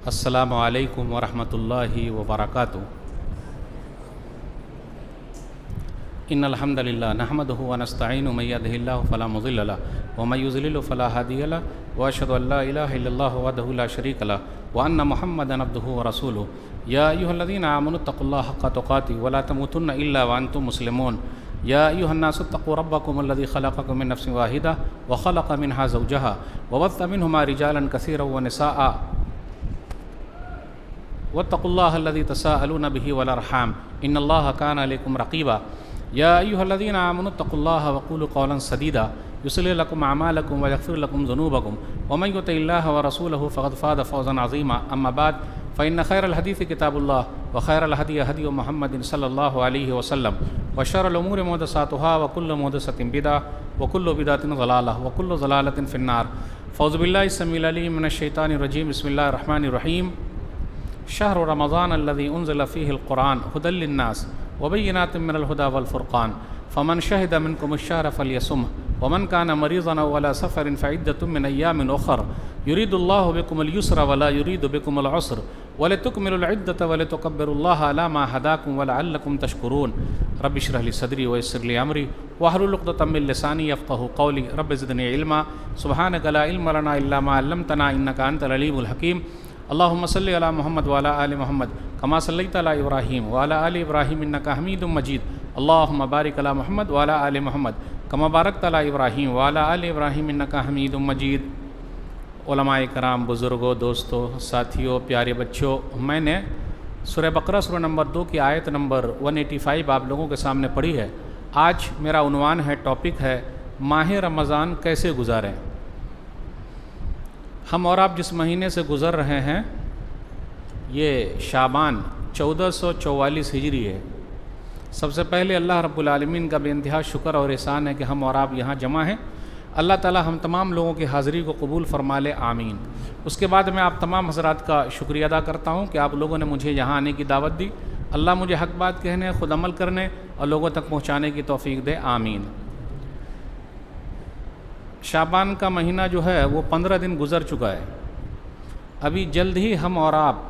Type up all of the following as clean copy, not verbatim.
अस्सलामु अलैकुम वरहमतुल्लाहि वबरकातुहू। इन्नल हम्दलिल्लाह नहमदुहु व नस्तईनुहु मन यहदिहिल्लाहु फला मुज़िल्ल लहु व मन युज़्लिलहु फला हादिय लहु व अशहदु अल्ला इलाहा इल्लल्लाहु वहदहु ला शरीका लहु व अन्ना मुहम्मदन अब्दुहु व रसूलुहु। या अय्युहल्लज़ीना आमनु तक़ुल्लाह हक़्क़ तुक़ातिह व ला तमूतुन्ना इल्ला व अंतुम मुस्लिमून। या अय्युहन्नासु इत्तक़ू रब्बकुमुल्लज़ी ख़लक़कुम मिन नफ़्सिन वाहिदा व ख़लक़ मिनहा ज़ौजहा व बस्स मिनहुमा रिजालन कसीरन व निसाअ वत्तक़ुल्लाह अल्लज़ी तसाअलून बिही वल अरहाम इन्नल्लाह कान अलैकुम रक़ीबा। या अय्युहल्लज़ीना आमनु तक़ुल्लाह व क़ूलू क़ौलन सदीदा युस्लिह लकुम अमालकुम व यग़फ़िर लकुम ज़ुनूबकुम व मन युति'िल्लाह व रसूलहु फ़क़द फ़ाज़ फ़ौज़न अज़ीमा। अम्मा बाद फ़इन्न ख़ैरल हदीस किताबुल्लाह व ख़ैरल हदी हदी मुहम्मदिन सल्लल्लाहु अलैहि वसल्लम व शर्रल उमूरि मुहदसातुहा व कुल्लु मुहदसतिन बिदअह व कुल्लु बिदअतिन ज़लालह व कुल्लु ज़लालतिन फ़िन्नार। फ़ौज़ु बिल्लाहि समीउल अलीम मिनश शैतानिर रजीम। बिस्मिल्लाहिर रहमानिर रहीम। शहर रमज़ान अल्लज़ी उन्ज़िल फ़ीहिल क़ुरआन हुदल लिन्नास व बय्यिनातिन मिनल हुदा वल फ़ुरक़ान फ़मन शहिद मिनकुमुश शहर फ़लयसुमहु व मन कान मरीज़न अव अला सफ़रिन फ़इद्दतुम मिन अय्यामिन उख़र युरीदुल्लाहु बिकुमुल युस्रा व ला युरीदु बिकुमुल उसर व लितुकमिलुल इद्दत व लितुकब्बिरुल्लाह अला मा हदाकुम व लअल्लकुम तशकुरून। रब्बि इश्रह ली सदरी व यस्सिर ली अमरी वहलुल उक़दतम मिन लिसानी यफ़क़हू क़ौली। रब्बि ज़िदनी इल्मा सुब्हानक ला इल्म लना इल्ला मा अल्लमतना इन्नका अंतल अलीमुल हकीम। अल्लाहुम्मा सल्लि अला मुहम्मद व अला आलि मुहम्मद कमा सल्लैता अला इब्राहीम व अला आलि इब्राहीम इन्नका हमीदुम मजीद। अल्लाहुम्मा बारिक अला मुहम्मद व अला आलि मुहम्मद कमा बारकता अला इब्राहीम व अला आलि इब्राहीम इन्नका हमीदुम मजीद। उलमाए कराम, बुज़ुर्गों, दोस्तों, साथियों, प्यारे बच्चों, मैंने सूरह बकरा सूरह नंबर 2 की आयत नंबर 185 आप लोगों के सामने पढ़ी है। आज मेरा उन्वान है, टॉपिक है माह रमज़ान कैसे गुजारें। हम और आप जिस महीने से गुज़र रहे हैं ये शाबान 1444 हिजरी है। सबसे पहले अल्लाह रब्बुल आलमीन का बेइंतहा शुक्र और एहसान है कि हम और आप यहाँ जमा हैं। अल्लाह ताला हम तमाम लोगों की हाज़िरी को कबूल फरमा ले, आमीन। उसके बाद मैं आप तमाम हज़रात का शुक्रिया अदा करता हूँ कि आप लोगों ने मुझे यहाँ आने की दावत दी। अल्लाह मुझे हक़ बात कहने, ख़ुद अमल करने और लोगों तक पहुँचाने की तौफ़ीक दे, आमीन। शाबान का महीना जो है वो 15 दिन गुज़र चुका है। अभी जल्द ही हम और आप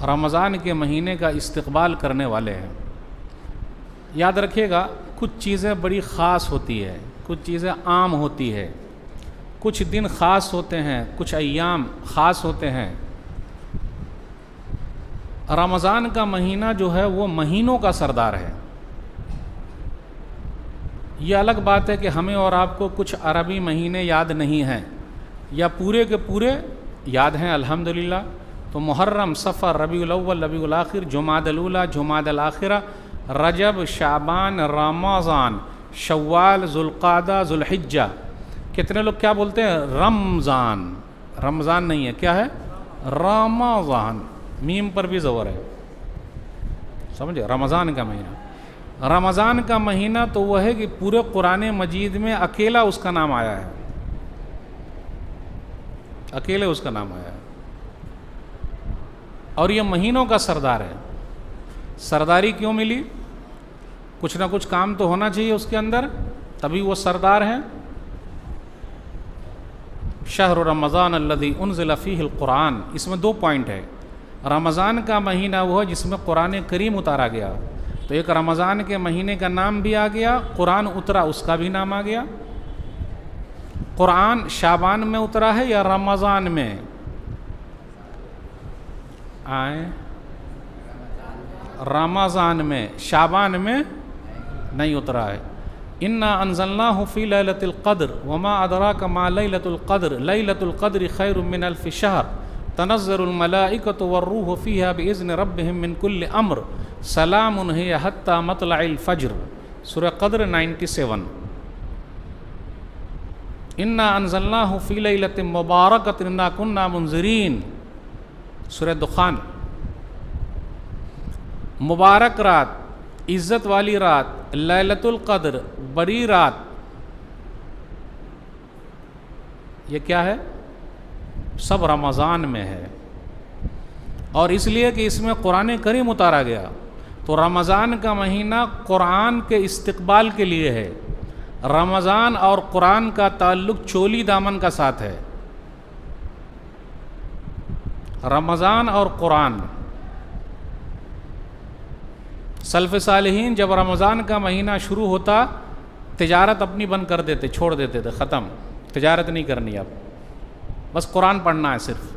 रमज़ान के महीने का इस्तक़बाल करने वाले हैं। याद रखिएगा, कुछ चीज़ें बड़ी ख़ास होती है, कुछ चीज़ें आम होती है, कुछ दिन ख़ास होते हैं, कुछ अय्याम ख़ास होते हैं। रमज़ान का महीना जो है वो महीनों का सरदार है। ये अलग बात है कि हमें और आपको कुछ अरबी महीने याद नहीं हैं या पूरे के पूरे याद हैं, अल्हम्दुलिल्लाह। तो मुहर्रम, सफ़र, रबीउल अव्वल, रबीउल आखिर, जुमादल ऊला, जुमादल आखिरा, रजब, शाबान, रमज़ान, शव्वाल, ज़ुल्क़ादा, ज़ुल्हिज्जा। कितने लोग क्या बोलते हैं? रमज़ान। रमज़ान नहीं है, क्या है? रमज़ान। मीम पर भी ज़बर है, समझे? रमज़ान का महीना, रमज़ान का महीना तो वह है कि पूरे कुरान मजीद में अकेला उसका नाम आया है, अकेले उसका नाम आया है। और ये महीनों का सरदार है। सरदारी क्यों मिली? कुछ ना कुछ काम तो होना चाहिए उसके अंदर, तभी वो सरदार है। शहर रमज़ान अल्लज़ी उन्ज़िल फ़ीहिल क़ुरआन, इसमें 2 पॉइंट है। रमज़ान का महीना वो है जिसमें कुरान करीम उतारा गया, तो एक रमज़ान के महीने का नाम भी आ गया, कुरान उतरा उसका भी नाम आ गया। कुरान शाबान में उतरा है या रमज़ान में? आए, रमज़ान में, शाबान में नहीं उतरा है। इन्ना अंज़लनाहु फ़ी लैलतिल क़द्र वमा अदराका मा लैलतुल क़द्र लैलतुल क़द्रि खैरुम मिन अल्फ़ि शहर तनज़्ज़लुल मलाइकतु वर्रूहु फ़ीहा बिइज़्नि रब्बिहिम मिन कुल्लि अम्र सलामुन हिय हत्ता मतलइल फ़ज्र। सूरह क़द्र 97। इन्ना अंज़लनाहु फ़ी लैलतिन मुबारकतिन इन्ना कुन्ना मुंज़िरीन। सूरह दुखान। मुबारक रात, इज़्ज़त वाली रात, लैलतुल क़द्र, बड़ी रात, ये क्या है? सब रमज़ान में है। और इसलिए कि इसमें कुरान करीम उतारा गया, तो रमज़ान का महीना कुरान के इस्तक़बाल के लिए है। रमज़ान और कुरान का ताल्लुक़ चोली दामन का साथ है। रमज़ान और कुरान। सल्फ़ सालिहीन जब रमज़ान का महीना शुरू होता तिजारत अपनी बंद कर देते, छोड़ देते थे, ख़त्म, तिजारत नहीं करनी अब, बस कुरान पढ़ना है सिर्फ।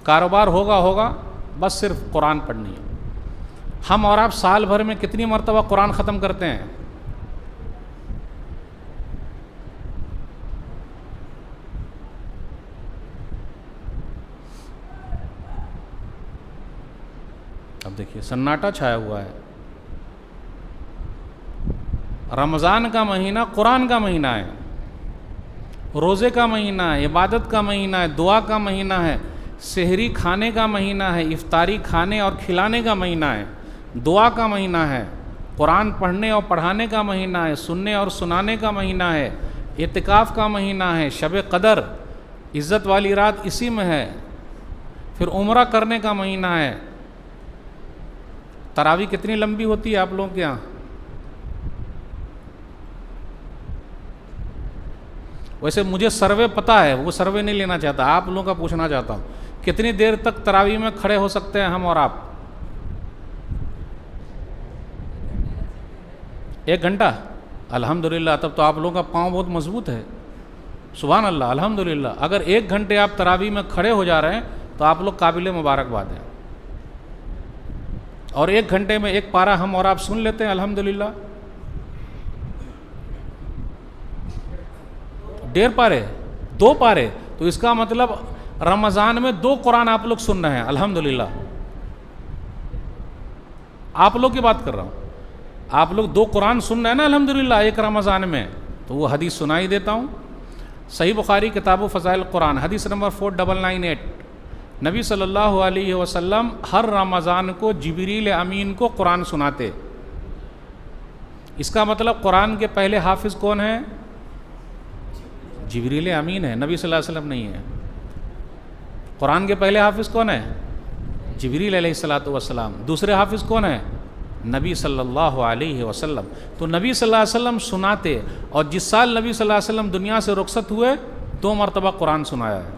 कारोबार होगा बस सिर्फ कुरान पढ़नी है। हम और आप साल भर में कितनी मरतबा कुरान ख़त्म करते हैं? अब देखिए सन्नाटा छाया हुआ है। रमज़ान का महीना कुरान का महीना है, रोज़े का महीना है, इबादत का महीना है, दुआ का महीना है, सहरी खाने का महीना है, इफ्तारी खाने और खिलाने का महीना है, दुआ का महीना है, कुरान पढ़ने और पढ़ाने का महीना है, सुनने और सुनाने का महीना है, इतिकाफ़ का महीना है, शब क़दर इज़्ज़त वाली रात इसी में है, फिर उम्रा करने का महीना है। तरावी कितनी लंबी होती है आप लोगों के यहाँ? वैसे मुझे सर्वे पता है, वो सर्वे नहीं लेना चाहता, आप लोगों का पूछना चाहता हूँ, कितनी देर तक तरावी में खड़े हो सकते हैं हम और आप? 1 घंटा? अल्हम्दुलिल्लाह, तब तो आप लोगों का पाँव बहुत मजबूत है। सुभान अल्लाह, अल्हम्दुलिल्लाह। अगर 1 घंटे आप तरावी में खड़े हो जा रहे हैं तो आप लोग काबिल मुबारकबाद हैं। और 1 घंटे में 1 पारा हम और आप सुन लेते हैं, अल्हम्दुलिल्लाह। 1.5 पारे, 2 पारे, तो इसका मतलब रमज़ान में 2 कुरान आप लोग सुन रहे हैं, अल्हम्दुलिल्लाह। आप लोग की बात कर रहा हूँ, आप लोग 2 कुरान सुन रहे हैं ना अल्हम्दुलिल्लाह एक रमज़ान में। तो वो हदीस सुनाई देता हूँ, सही बुखारी किताब फ़ज़ाइल कुरान, हदीस नंबर 4998, नबी सल्लल्लाहु अलैहि वसल्लम हर रमज़ान को जिब्रील अमीन को कुरान सुनाते। इसका मतलब कुरान के पहले हाफिज़ कौन है? जिब्रील अमीन है, नबी सल्लल्लाहु अलैहि वसल्लम नहीं है। कुरान के पहले हाफिज़ कौन है? जिब्रील अलैहिस्सलातु वस्सलाम। दूसरे हाफिज़ कौन है? नबी सल्लल्लाहु अलैहि वसल्लम। तो नबी सल्लल्लाहु अलैहि वसल्लम सुनाते, और जिस साल नबी सल्लल्लाहु अलैहि वसल्लम दुनिया से रुखसत हुए 2 मरतबा कुरान सुनाया है।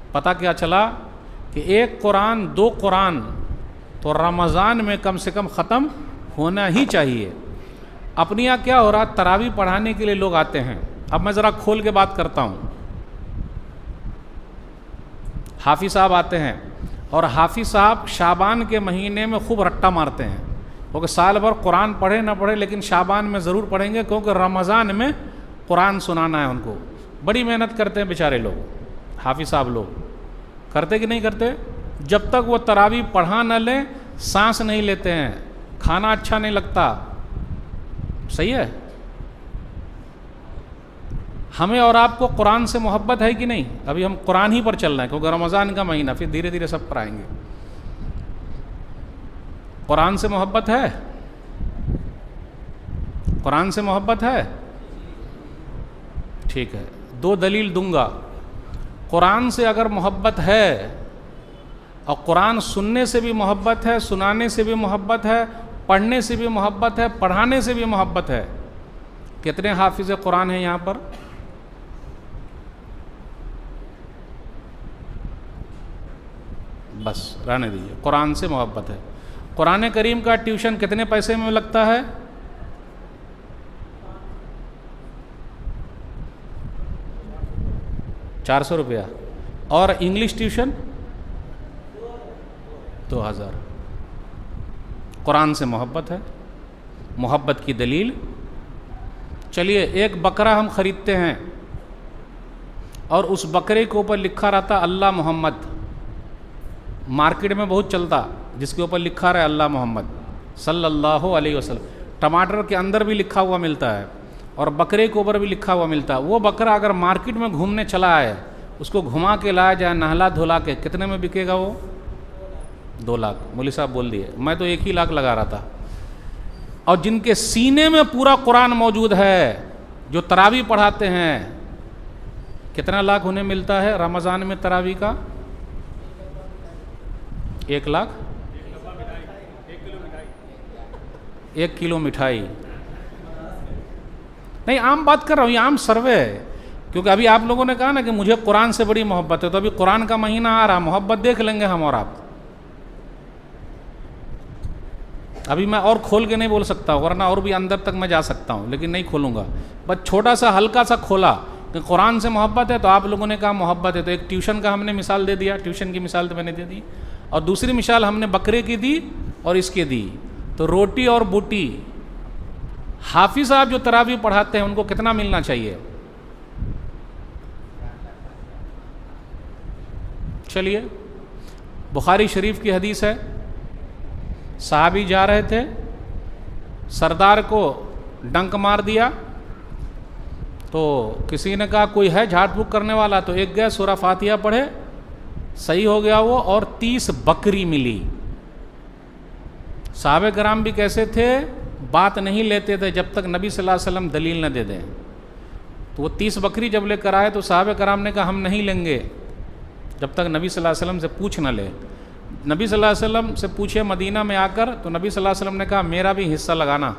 पता क्या चला कि 1 कुरान 2 कुरान तो रमज़ान में कम से कम ख़त्म होना ही चाहिए। अपने यहाँ क्या हो रहा, तरावी पढ़ाने के लिए लोग आते हैं। अब मैं ज़रा खोल के बात करता हूँ। हाफिज़ साहब आते हैं, और हाफिज़ साहब शाबान के महीने में खूब रट्टा मारते हैं, क्योंकि साल भर कुरान पढ़े ना पढ़े लेकिन शाबान में ज़रूर पढ़ेंगे, क्योंकि रमज़ान में कुरान सुनाना है उनको। बड़ी मेहनत करते हैं बेचारे लोग, हाफिज़ साहब लोग। करते कि नहीं करते? जब तक वो तरावी पढ़ा न लें सांस नहीं लेते हैं, खाना अच्छा नहीं लगता। सही है? हमें और आपको कुरान से मोहब्बत है कि नहीं? अभी हम कुरान ही पर चल रहे हैं, क्योंकि रमज़ान का महीना, फिर धीरे धीरे सब पर आएंगे। कुरान से मोहब्बत है? कुरान से मोहब्बत है? ठीक है, 2 दलील दूंगा। कुरान से अगर मोहब्बत है, और कुरान सुनने से भी मोहब्बत है, सुनाने से भी मोहब्बत है, पढ़ने से भी मोहब्बत है, पढ़ाने से भी मोहब्बत है। कितने हाफिज़ कुरान हैं यहाँ पर? बस रहने दीजिए, कुरान से मोहब्बत है। कुरान करीम का ट्यूशन कितने पैसे में लगता है? 400 रुपया। और इंग्लिश ट्यूशन 2000। कुरान से मोहब्बत है, मोहब्बत की दलील। चलिए, एक बकरा हम ख़रीदते हैं और उस बकरे के ऊपर लिखा रहता अल्लाह मोहम्मद। मार्केट में बहुत चलता, जिसके ऊपर लिखा रहा अल्लाह मोहम्मद सल्लल्लाहु अलैहि वसल्लम। टमाटर के अंदर भी लिखा हुआ मिलता है और बकरे के ऊपर भी लिखा हुआ मिलता है। वो बकरा अगर मार्केट में घूमने चला आए, उसको घुमा के लाया जाए नहला धुला के, कितने में बिकेगा वो? 2 लाख। मौलवी साहब बोल दिए, मैं तो 1 ही लाख लगा रहा था। और जिनके सीने में पूरा कुरान मौजूद है, जो तरावी पढ़ाते हैं, कितना लाख उन्हें मिलता है रमज़ान में तरावी का? 1 लाख। 1 किलो मिठाई नहीं, आम बात कर रहा हूँ, ये आम सर्वे है, क्योंकि अभी आप लोगों ने कहा ना कि मुझे कुरान से बड़ी मोहब्बत है, तो अभी कुरान का महीना आ रहा, मोहब्बत देख लेंगे हम और आप। अभी मैं और खोल के नहीं बोल सकता हूँ, वरना और भी अंदर तक मैं जा सकता हूँ, लेकिन नहीं खोलूँगा। बस छोटा सा हल्का सा खोला कि कुरान से मोहब्बत है, तो आप लोगों ने कहा मोहब्बत है, तो एक ट्यूशन का हमने मिसाल दे दिया, ट्यूशन की मिसाल तो मैंने दे दी, और दूसरी मिसाल हमने बकरे की दी और इसकी दी। तो रोटी और बूटी, हाफिज साहब जो तरावी पढ़ाते हैं उनको कितना मिलना चाहिए? चलिए, बुखारी शरीफ की हदीस है, साहबी जा रहे थे, सरदार को डंक मार दिया, तो किसी ने कहा कोई है झाड़ फूक करने वाला, तो एक गए सूरा फातिहा पढ़े, सही हो गया वो, और 30 बकरी मिली। साहबे कराम भी कैसे थे, बात नहीं लेते थे जब तक नबी सल्लल्लाहु अलैहि वसल्लम दलील न दे दें। तो वो 30 बकरी जब लेकर आए तो साहबे कराम ने कहा हम नहीं लेंगे जब तक नबी सल्लल्लाहु अलैहि वसल्लम से पूछ न ले। नबी सल्लल्लाहु अलैहि वसल्लम से पूछे मदीना में आकर, तो नबी सल्लल्लाहु अलैहि वसल्लम ने कहा मेरा भी हिस्सा लगाना,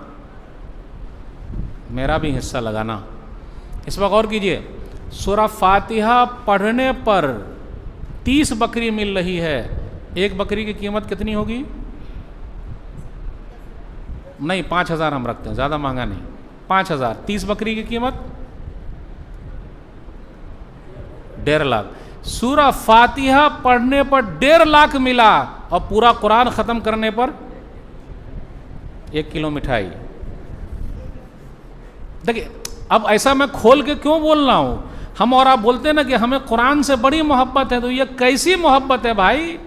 मेरा भी हिस्सा लगाना। इस पर गौर कीजिए, सूरा फातिहा पढ़ने पर 30 बकरी मिल रही है। एक बकरी की कीमत कितनी होगी? नहीं, 5,000 हम रखते हैं, ज़्यादा महंगा नहीं, 5,000। 30 बकरी की कीमत 1.5 लाख। सूरा फातिहा पढ़ने पर 1.5 लाख मिला, और पूरा कुरान ख़त्म करने पर 1 किलो मिठाई। देखिए, अब ऐसा मैं खोल के क्यों बोल रहा हूँ, हम और आप बोलते हैं ना कि हमें कुरान से बड़ी मोहब्बत है, तो ये कैसी मोहब्बत है भाई?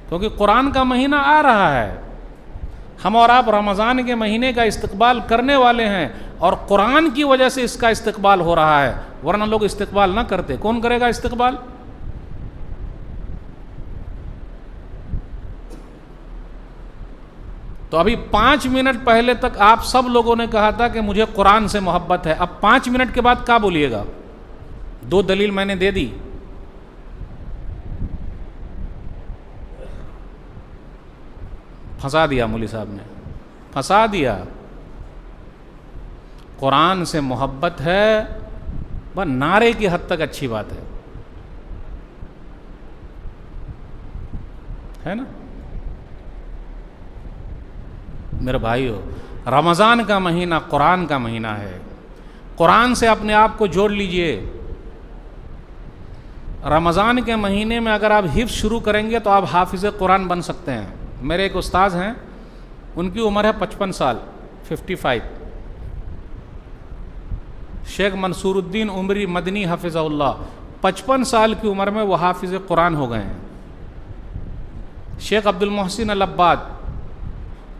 क्योंकि कुरान का महीना आ रहा है, हम और आप रमज़ान के महीने का इस्तकबाल करने वाले हैं, और कुरान की वजह से इसका इस्तकबाल हो रहा है, वरना लोग इस्तकबाल ना करते। कौन करेगा इस्तकबाल? तो अभी 5 मिनट पहले तक आप सब लोगों ने कहा था कि मुझे कुरान से मोहब्बत है, अब 5 मिनट के बाद क्या बोलिएगा? 2 दलील मैंने दे दी, फंसा दिया, मौलवी साहब ने फंसा दिया। कुरान से मोहब्बत है, वह नारे की हद तक अच्छी बात है ना मेरे भाइयों? रमज़ान का महीना कुरान का महीना है, कुरान से अपने आप को जोड़ लीजिए। रमज़ान के महीने में अगर आप हिफ्ज़ शुरू करेंगे तो आप हाफिज़ कुरान बन सकते हैं। मेरे एक उस्ताद हैं, उनकी उम्र है 55 साल, 55। शेख मंसूरुद्दीन उमरी मदनी हफ़िज़हुल्लाह, 55 साल की उम्र में वो हाफिज़ कुरान हो गए हैं। शेख अब्दुल मोहसिन अल अब्बाद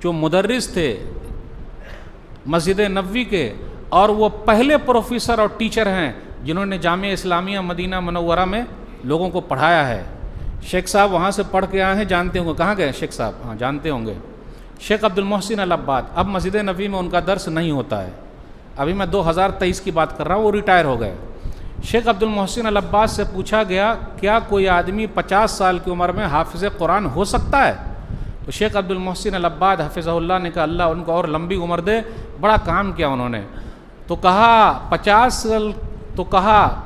जो मुदर्रिस थे मस्जिद नबवी के, और वो पहले प्रोफेसर और टीचर हैं जिन्होंने जामिया इस्लामिया मदीना मनव्वरा में लोगों को पढ़ाया है। शेख साहब वहाँ से पढ़ के आए हैं, जानते होंगे। कहाँ गए शेख साहब? हाँ, जानते होंगे, शेख अब्दुल मोहसिन अल अब्बाद। अब मस्जिद नबवी में उनका दर्स नहीं होता है, अभी मैं 2023 की बात कर रहा हूँ, वो रिटायर हो गए। शेख अब्दुल मोहसिन अल अब्बाद से पूछा गया क्या कोई आदमी 50 साल की उम्र में हाफिज़ कुरान हो सकता है? तो शेख अब्दुल मोहसिन अल अब्बाद हफ़िज़हुल्लाह ने कहा अल्लाह उनको और लंबी उम्र दे, बड़ा काम किया उन्होंने। तो कहा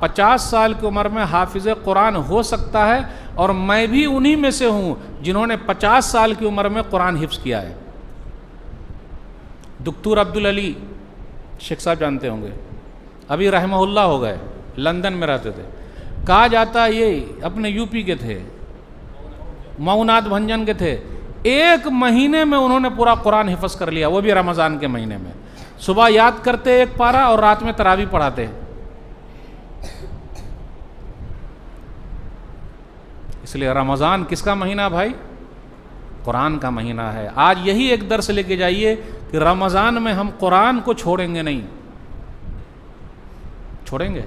50 साल की उम्र में हाफिज़ कुरान हो सकता है, और मैं भी उन्हीं में से हूँ जिन्होंने 50 साल की उम्र में कुरान हिफ्ज़ किया है। दुक्तूर अब्दुल अली शेख साहब जानते होंगे, अभी रहमहुल्लाह हो गए, लंदन में रहते थे। कहा जाता ये अपने यूपी के थे, मऊनाथ भंजन के थे। 1 महीने में उन्होंने पूरा कुरान हिफ्ज़ कर लिया, वो भी रमज़ान के महीने में। सुबह याद करते 1 पारा और रात में तरावी पढ़ाते। इसलिए रमज़ान किसका महीना भाई? कुरान का महीना है। आज यही एक दर्स लेके जाइए कि रमज़ान में हम कुरान को छोड़ेंगे नहीं, छोड़ेंगे।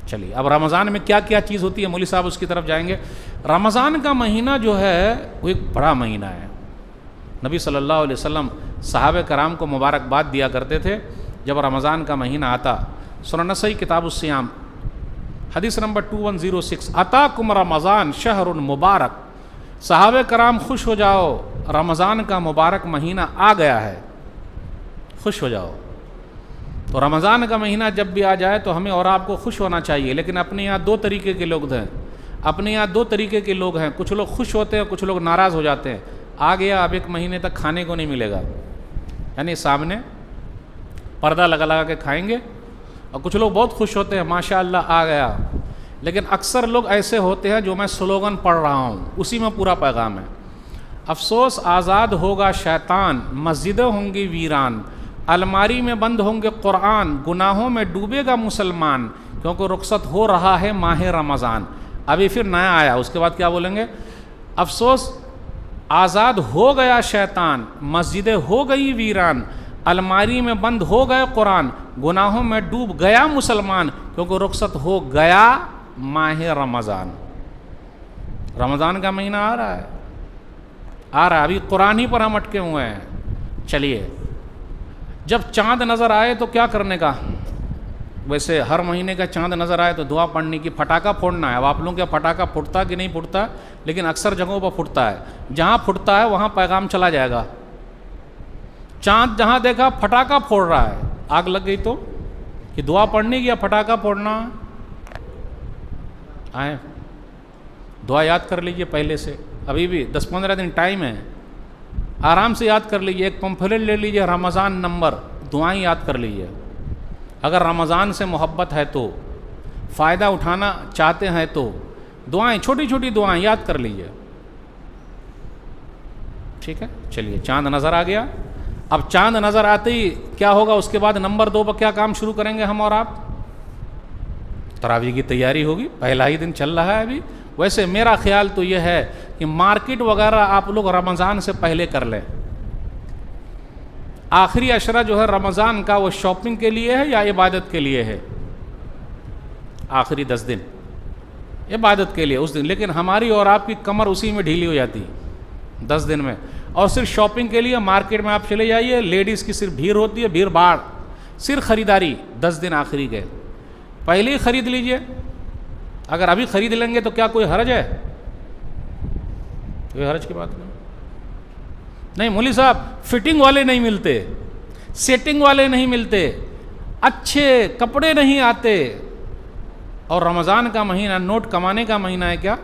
चलिए, अब रमज़ान में क्या क्या चीज़ होती है, मौलवी साहब उसकी तरफ जाएंगे। रमज़ान का महीना जो है वो एक बड़ा महीना है। नबी सल्लल्लाहु अलैहि वसल्लम सहाबे कराम को मुबारकबाद दिया करते थे जब रमज़ान का महीना आता। सुनन नसई किताबुस्सियाम हदीस नंबर 2106, अताकुम रमज़ान शहरुन मुबारक, सहाबे कराम खुश हो जाओ, रमज़ान का मुबारक महीना आ गया है, खुश हो जाओ। तो रमज़ान का महीना जब भी आ जाए तो हमें और आपको खुश होना चाहिए। लेकिन अपने यहाँ दो तरीके के लोग हैं, अपने यहाँ दो तरीके के लोग हैं। कुछ लोग खुश होते हैं, कुछ लोग नाराज़ हो जाते हैं। आ गया, अब 1 महीने तक खाने को नहीं मिलेगा, यानी सामने पर्दा लगा लगा के खाएंगे। और कुछ लोग बहुत खुश होते हैं, माशाअल्लाह आ गया। लेकिन अक्सर लोग ऐसे होते हैं, जो मैं स्लोगन पढ़ रहा हूँ उसी में पूरा पैगाम है। अफसोस आज़ाद होगा शैतान, मस्जिदें होंगी वीरान, अलमारी में बंद होंगे कुरान, गुनाहों में डूबेगा मुसलमान, क्योंकि रुखसत हो रहा है माह रमज़ान। अभी फिर नया आया, उसके बाद क्या बोलेंगे? अफसोस आज़ाद हो गया शैतान, मस्जिदें हो गई वीरान, अलमारी में बंद हो गए कुरान, गुनाहों में डूब गया मुसलमान, क्योंकि रुखसत हो गया माह रमज़ान। रमज़ान का महीना आ रहा है, आ रहा है। अभी कुरान ही पर हम अटके हुए हैं। चलिए, जब चांद नज़र आए तो क्या करने का? वैसे हर महीने का चांद नज़र आए तो दुआ पढ़ने की, फटाका फोड़ना है। अब आप लोगों के फटाका फुटता कि नहीं फुटता, लेकिन अक्सर जगहों पर फुटता है। जहाँ फुटता है वहाँ पैगाम चला जाएगा। चांद जहाँ देखा फटाका फोड़ रहा है, आग लग गई तो कि दुआ पढ़ने की या फटाका फोड़ना? आए, दुआ याद कर लीजिए पहले से, अभी भी 10-15 दिन टाइम है, आराम से याद कर लीजिए। एक पंफलेट ले लीजिए, रमज़ान नंबर, दुआएं याद कर लीजिए। अगर रमज़ान से मोहब्बत है तो, फ़ायदा उठाना चाहते हैं तो दुआएं, छोटी छोटी दुआएं याद कर लीजिए। ठीक है, चलिए, चांद नज़र आ गया। अब चांद नज़र आते ही क्या होगा? उसके बाद नंबर 2 पर क्या काम शुरू करेंगे हम और आप? तरावी की तैयारी होगी, पहला ही दिन चल रहा है अभी। वैसे मेरा ख्याल तो यह है कि मार्केट वगैरह आप लोग रमज़ान से पहले कर लें। आखिरी अशरा जो है रमज़ान का, वो शॉपिंग के लिए है या इबादत के लिए है? आखिरी 10 दिन इबादत के लिए उस दिन, लेकिन हमारी और आपकी कमर उसी में ढीली हो जाती 10 दिन में। और सिर्फ शॉपिंग के लिए मार्केट में आप चले जाइए, लेडीज़ की सिर्फ भीड़ होती है, भीड़ भाड़, सिर्फ ख़रीदारी 10 दिन आखिरी के। पहले ही ख़रीद लीजिए। अगर अभी ख़रीद लेंगे तो क्या कोई हर्ज है? कोई हर्ज की बात नहीं। मौली साहब, फिटिंग वाले नहीं मिलते, सेटिंग वाले नहीं मिलते, अच्छे कपड़े नहीं आते। और रमज़ान का महीना नोट कमाने का महीना है क्या?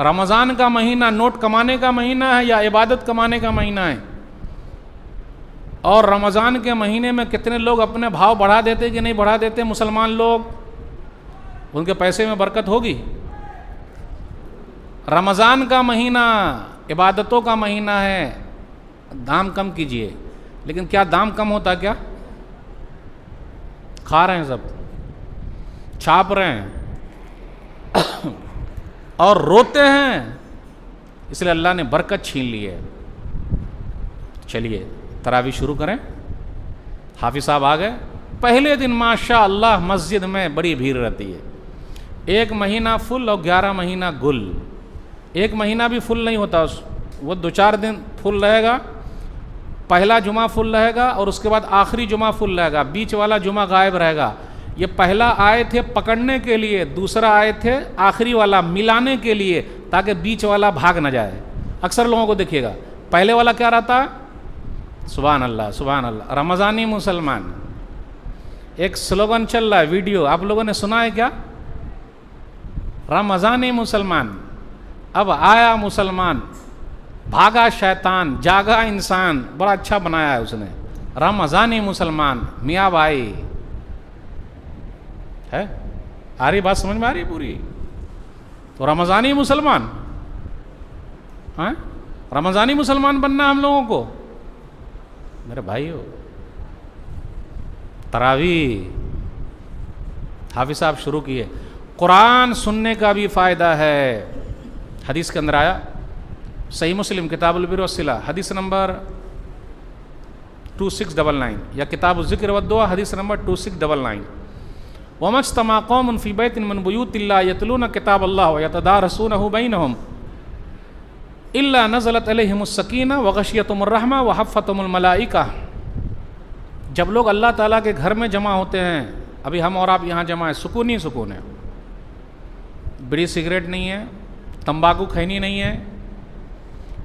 रमज़ान का महीना नोट कमाने का महीना है या इबादत कमाने का महीना है? और रमज़ान के महीने में कितने लोग अपने भाव बढ़ा देते कि नहीं बढ़ा देते? मुसलमान लोग, उनके पैसे में बरकत होगी। रमज़ान का महीना इबादतों का महीना है, दाम कम कीजिए। लेकिन क्या दाम कम होता क्या? खा रहे हैं सब, छाप रहे हैं और रोते हैं, इसलिए अल्लाह ने बरकत छीन ली है। चलिए, तरावी शुरू करें। हाफिज साहब आ गए। पहले दिन माशा अल्लाह मस्जिद में बड़ी भीड़ रहती है। 1 महीना फुल और 11 महीना गुल। 1 महीना भी फुल नहीं होता, वो 2-4 दिन फुल रहेगा। पहला जुमा फुल रहेगा और उसके बाद आखिरी जुमा फुल रहेगा, बीच वाला जुमा गायब रहेगा। ये पहला आए थे पकड़ने के लिए, दूसरा आए थे आखिरी वाला मिलाने के लिए, ताकि बीच वाला भाग न जाए। अक्सर लोगों को देखिएगा, पहले वाला क्या रहता है? सुभान अल्लाह, सुभान अल्लाह, रमज़ानी मुसलमान। एक स्लोगन चल रहा है, वीडियो आप लोगों ने सुना है क्या? रमज़ानी मुसलमान। अब आया मुसलमान, भागा शैतान, जागा इंसान। बड़ा अच्छा बनाया है उसने, रमज़ानी मुसलमान। मियाँ भाई है, आ रही बात समझ में आ रही पूरी? तो रमज़ानी मुसलमान, हाँ, रमज़ानी मुसलमान बनना हम लोगों को। मेरे भाइयों, तरावी हाफिज साहब शुरू किए। कुरान सुनने का भी फ़ायदा है। हदीस के अंदर आया, सही मुस्लिम किताबुल बिर वस्सिला हदीस नंबर 2699 या किताबुल ज़िक्र वद्दुआ हदीस नंबर 2699। वमज्तमा कौमुन फ़ी बैतिन मिन बुयूतिल्लाह यतलूना किताबल्लाह व यतदारसूनहु बैनहुम इल्ला नज़लत अलैहिमुस सकीना व गशियतहुमुर रहमा व हफ़्फ़तहुमुल मलाइका। जब लोग अल्लाह ताला के घर में जमा होते हैं, अभी हम और आप यहाँ जमा है, सुकून ही सुकून है। बीड़ी सिगरेट नहीं है, तंबाकू खैनी नहीं है,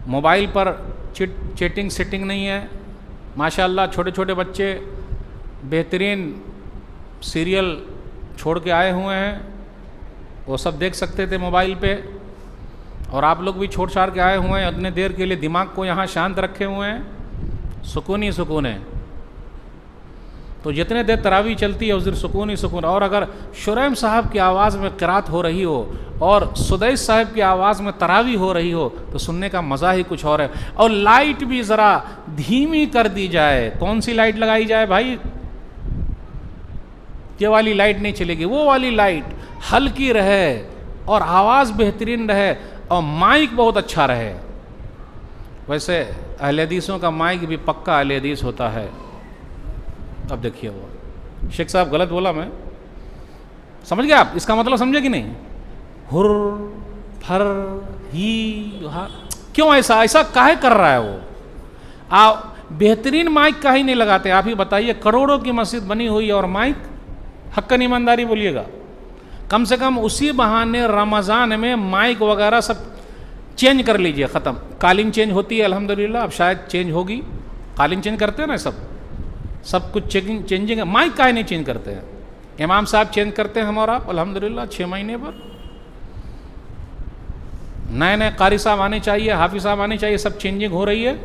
मोबाइल पर चैटिंग सेटिंग नहीं है, माशाअल्लाह छोटे छोटे बच्चे बेहतरीन सीरियल छोड़ के आए हुए हैं, वो सब देख सकते थे मोबाइल पे, और आप लोग भी छोड़ छाड़ के आए हुए हैं, उतने देर के लिए दिमाग को यहाँ शांत रखे हुए हैं, सुकून ही सुकून है। तो जितने देर तरावी चलती है उस दिन सुकून ही सुकून। और अगर शुरैम साहब की आवाज़ में क़िरात हो रही हो और सुदैस साहब की आवाज़ में तरावी हो रही हो तो सुनने का मज़ा ही कुछ और है। और लाइट भी ज़रा धीमी कर दी जाए। कौन सी लाइट लगाई जाए भाई? ये वाली लाइट नहीं चलेगी, वो वाली लाइट हल्की रहे और आवाज़ बेहतरीन रहे और माइक बहुत अच्छा रहे। वैसे अहले हदीसों का माइक भी पक्का अहले हदीस होता है। अब देखिए वो शेख साहब गलत बोला, मैं समझ गए आप? इसका मतलब समझे कि नहीं? हुर फर ही हा, क्यों ऐसा ऐसा काहे कर रहा है वो? आप बेहतरीन माइक काहे नहीं लगाते? आप ही बताइए। करोड़ों की मस्जिद बनी हुई है और माइक, हक्कन ईमानदारी बोलिएगा। कम से कम उसी बहाने रमज़ान में माइक वगैरह सब चेंज कर लीजिए, ख़त्म। कालीन चेंज होती है अल्हम्दुलिल्लाह, अब शायद चेंज होगी। कालीन चेंज करते हैं ना, सब कुछ चेंजिंग है। माइक काहे नहीं चेंज करते हैं? इमाम साहब चेंज करते हैं हम और आप अल्हम्दुलिल्लाह 6 महीने पर। नए नए कारी साहब आने चाहिए, हाफिज साहब आने चाहिए, सब चेंजिंग हो रही है।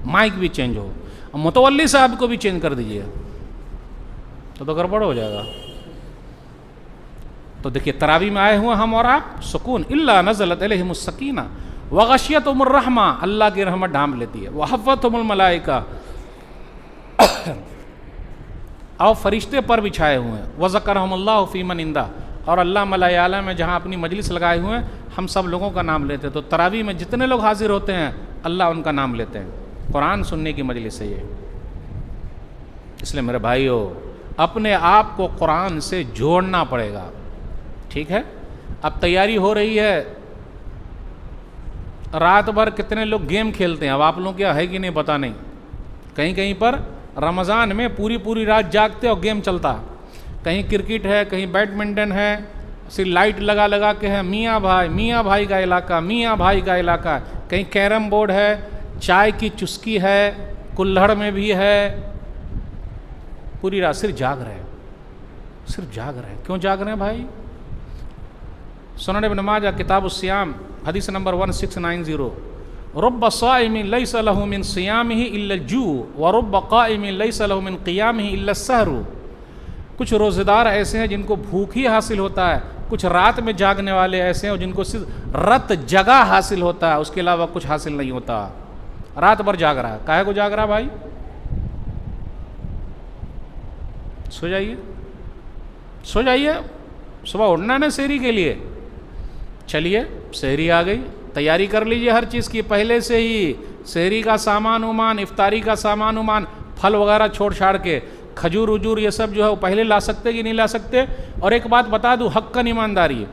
माइक भी चेंज हो और मुतवल्ली साहब को भी चेंज कर दीजिए तो गड़बड़ हो जाएगा। तो देखिए तरावी में आए हुए हम और आप, सुकून। इल्ला नज़लत अलैहिमुस सकीना व गशियतहुमुर रहमा, अल्लाह की रहमत ढांप लेती है। व हफ़्फ़तहुमुल मलाइका, और फरिश्ते पर भी छाए हुए हैं। व ज़करहुमुल्लाहु फ़ी मन इंदा, और अल्लाह मलाए आला में जहाँ अपनी मजलिस लगाए हुए हैं हम सब लोगों का नाम लेते हैं। तो तरावी में जितने लोग हाजिर होते हैं अल्लाह उनका नाम लेते हैं। कुरान सुनने की मजलिस है ये। इसलिए मेरे भाइयों, अपने आप को कुरान से जोड़ना पड़ेगा, ठीक है? अब तैयारी हो रही है, रात भर कितने लोग गेम खेलते हैं, अब आप लोग क्या है कि नहीं पता नहीं। कहीं कहीं पर रमज़ान में पूरी पूरी रात जागते और गेम चलता। कहीं क्रिकेट है, कहीं बैडमिंटन है, सिर्फ लाइट लगा लगा के है। मियाँ भाई का इलाका, मियाँ भाई का इलाका। कहीं कैरम बोर्ड है, चाय की चुस्की है, कुल्हड़ में भी है। पूरी रात सिर्फ जाग रहे हैं, सिर्फ जाग रहे हैं। क्यों जाग रहे हैं भाई? सुनन इब्न माजा किताबुस्सियाम हदीस नंबर 1690, रुब्ब साइमिन लैसा लहू मिन सियामिही इल्ला जू व रुब्ब काइमिन लैसा लहू मिन क़ियामिही इल्ला सहरु। कुछ रोज़ेदार ऐसे हैं जिनको भूख ही हासिल होता है, कुछ रात में जागने वाले ऐसे हैं जिनको सिर्फ रत जगह हासिल होता है, उसके अलावा कुछ हासिल नहीं होता। रात भर जाग रहा है, काहे को जाग रहा है भाई? सो जाइए, सो जाइए, सुबह उठना है ना सहरी के लिए। चलिए सहरी आ गई, तैयारी कर लीजिए हर चीज़ की पहले से ही। सहरी का सामान उमान, इफ्तारी का सामान उमान, फल वगैरह छोड़ छाड़ के, खजूर उजूर ये सब जो है वो पहले ला सकते कि नहीं ला सकते। और एक बात बता दूँ, हक्कन ईमानदारी,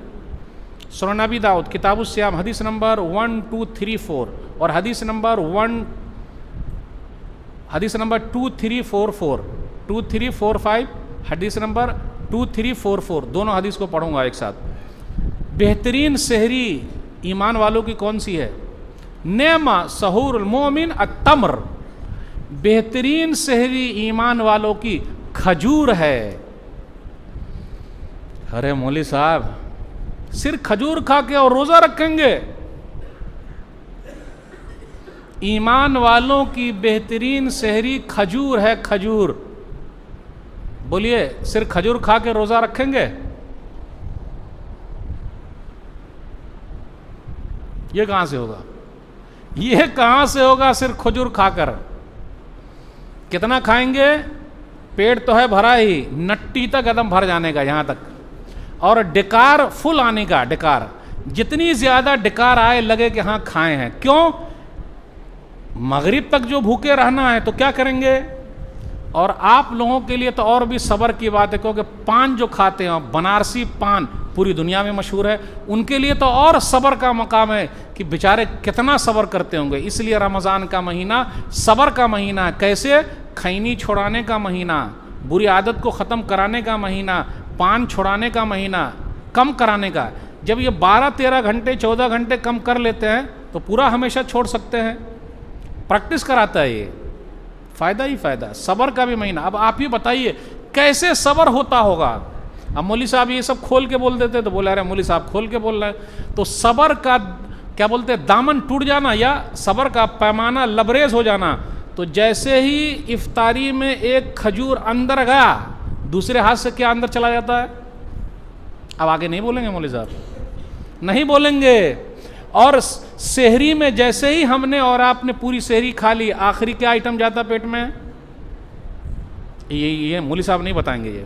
सुनन अबी दाऊद किताबुस्सियाम हदीस नंबर 1234 और हदीस नंबर 2345, हदीस नंबर 2344, दोनों हदीस को पढ़ूंगा एक साथ। बेहतरीन सहरी ईमान वालों की कौन सी है? नेमा सहूरुल मोमिन अत्तम्र, बेहतरीन सहरी ईमान वालों की खजूर है। अरे मौली साहब, सिर्फ खजूर खा के और रोजा रखेंगे? ईमान वालों की बेहतरीन सहरी खजूर है, खजूर। बोलिए, सिर्फ खजूर खा के रोजा रखेंगे? ये कहां से होगा? ये कहां से होगा सिर्फ खजूर खाकर? कितना खाएंगे? पेट तो है भरा ही, नट्टी तक एकदम भर जाने का यहां तक, और डिकार फुल आने का। डिकार जितनी ज्यादा डिकार आए लगे कि हाँ खाए हैं। क्यों? मगरिब तक जो भूखे रहना है तो क्या करेंगे? और आप लोगों के लिए तो और भी सब्र की बात है, क्योंकि पान जो खाते हैं, बनारसी पान पूरी दुनिया में मशहूर है, उनके लिए तो और सब्र का मकाम है कि बेचारे कितना सब्र करते होंगे। इसलिए रमज़ान का महीना सब्र का महीना। कैसे? खैनी छोड़ाने का महीना, बुरी आदत को ख़त्म कराने का महीना, पान छोड़ाने का महीना, कम कराने का। जब ये 12-13 घंटे 14 घंटे कम कर लेते हैं तो पूरा हमेशा छोड़ सकते हैं। प्रैक्टिस कराता है ये, फ़ायदा ही फ़ायदा, सब्र का भी महीना। अब आप ही बताइए कैसे सब्र होता होगा। अब मौली साहब ये सब खोल के बोल देते तो बोला अरे मौली साहब खोल के बोल रहे हैं। तो सब्र का क्या बोलते हैं, दामन टूट जाना या सब्र का पैमाना लबरेज हो जाना। तो जैसे ही इफ्तारी में एक खजूर अंदर गया, दूसरे हाथ से क्या अंदर चला जाता है। अब आगे नहीं बोलेंगे मौली साहब, नहीं बोलेंगे। और सेहरी में जैसे ही हमने और आपने पूरी सेहरी खा ली, आखिरी क्या आइटम जाता पेट में, ये मौली साहब नहीं बताएंगे। ये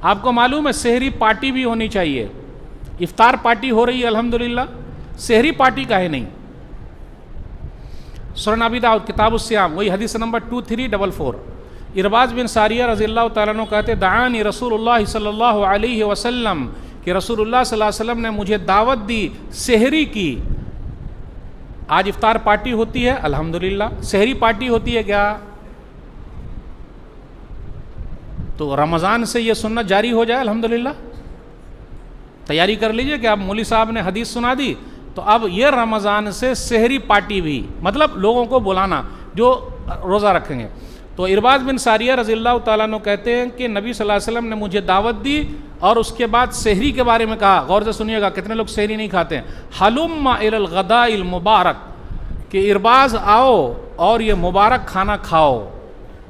आपको मालूम है सेहरी पार्टी भी होनी चाहिए। इफ्तार पार्टी हो रही है अल्हम्दुलिल्लाह, सेहरी पार्टी का है नहीं। सुनन अबी दाऊद किताब उस्सियाम, वही हदीस नंबर 2344। इरबाज बिन सारिया रज़ियल्लाहु तआला अन्हु कहते दानी रसूलुल्लाह सल्लल्लाहु अलैहि वसल्लम, कि रसूलुल्लाह सल्लल्लाहु अलैहि वसल्लम ने मुझे दावत दी सेहरी की। आज इफ्तार पार्टी होती है अल्हम्दुलिल्लाह, सेहरी पार्टी होती है क्या। तो रमज़ान से ये सुन्नत जारी हो जाए अल्हम्दुलिल्लाह। तैयारी कर लीजिए कि अब मौली साहब ने हदीस सुना दी तो अब ये रमज़ान से सेहरी पार्टी भी, मतलब लोगों को बुलाना जो रोज़ा रखेंगे। तो इरबाज बिन सारिया रज़ियल्लाहु तआला अन्हु कहते हैं कि नबी सल्लल्लाहु अलैहि वसल्लम ने मुझे दावत दी और उसके बाद सेहरी के बारे में कहा। गौर से सुनिएगा, कितने लोग सेहरी नहीं खाते हैं। हलुम्मा इलल गदाइल मुबारक, कि इरबाज आओ और ये मुबारक खाना खाओ,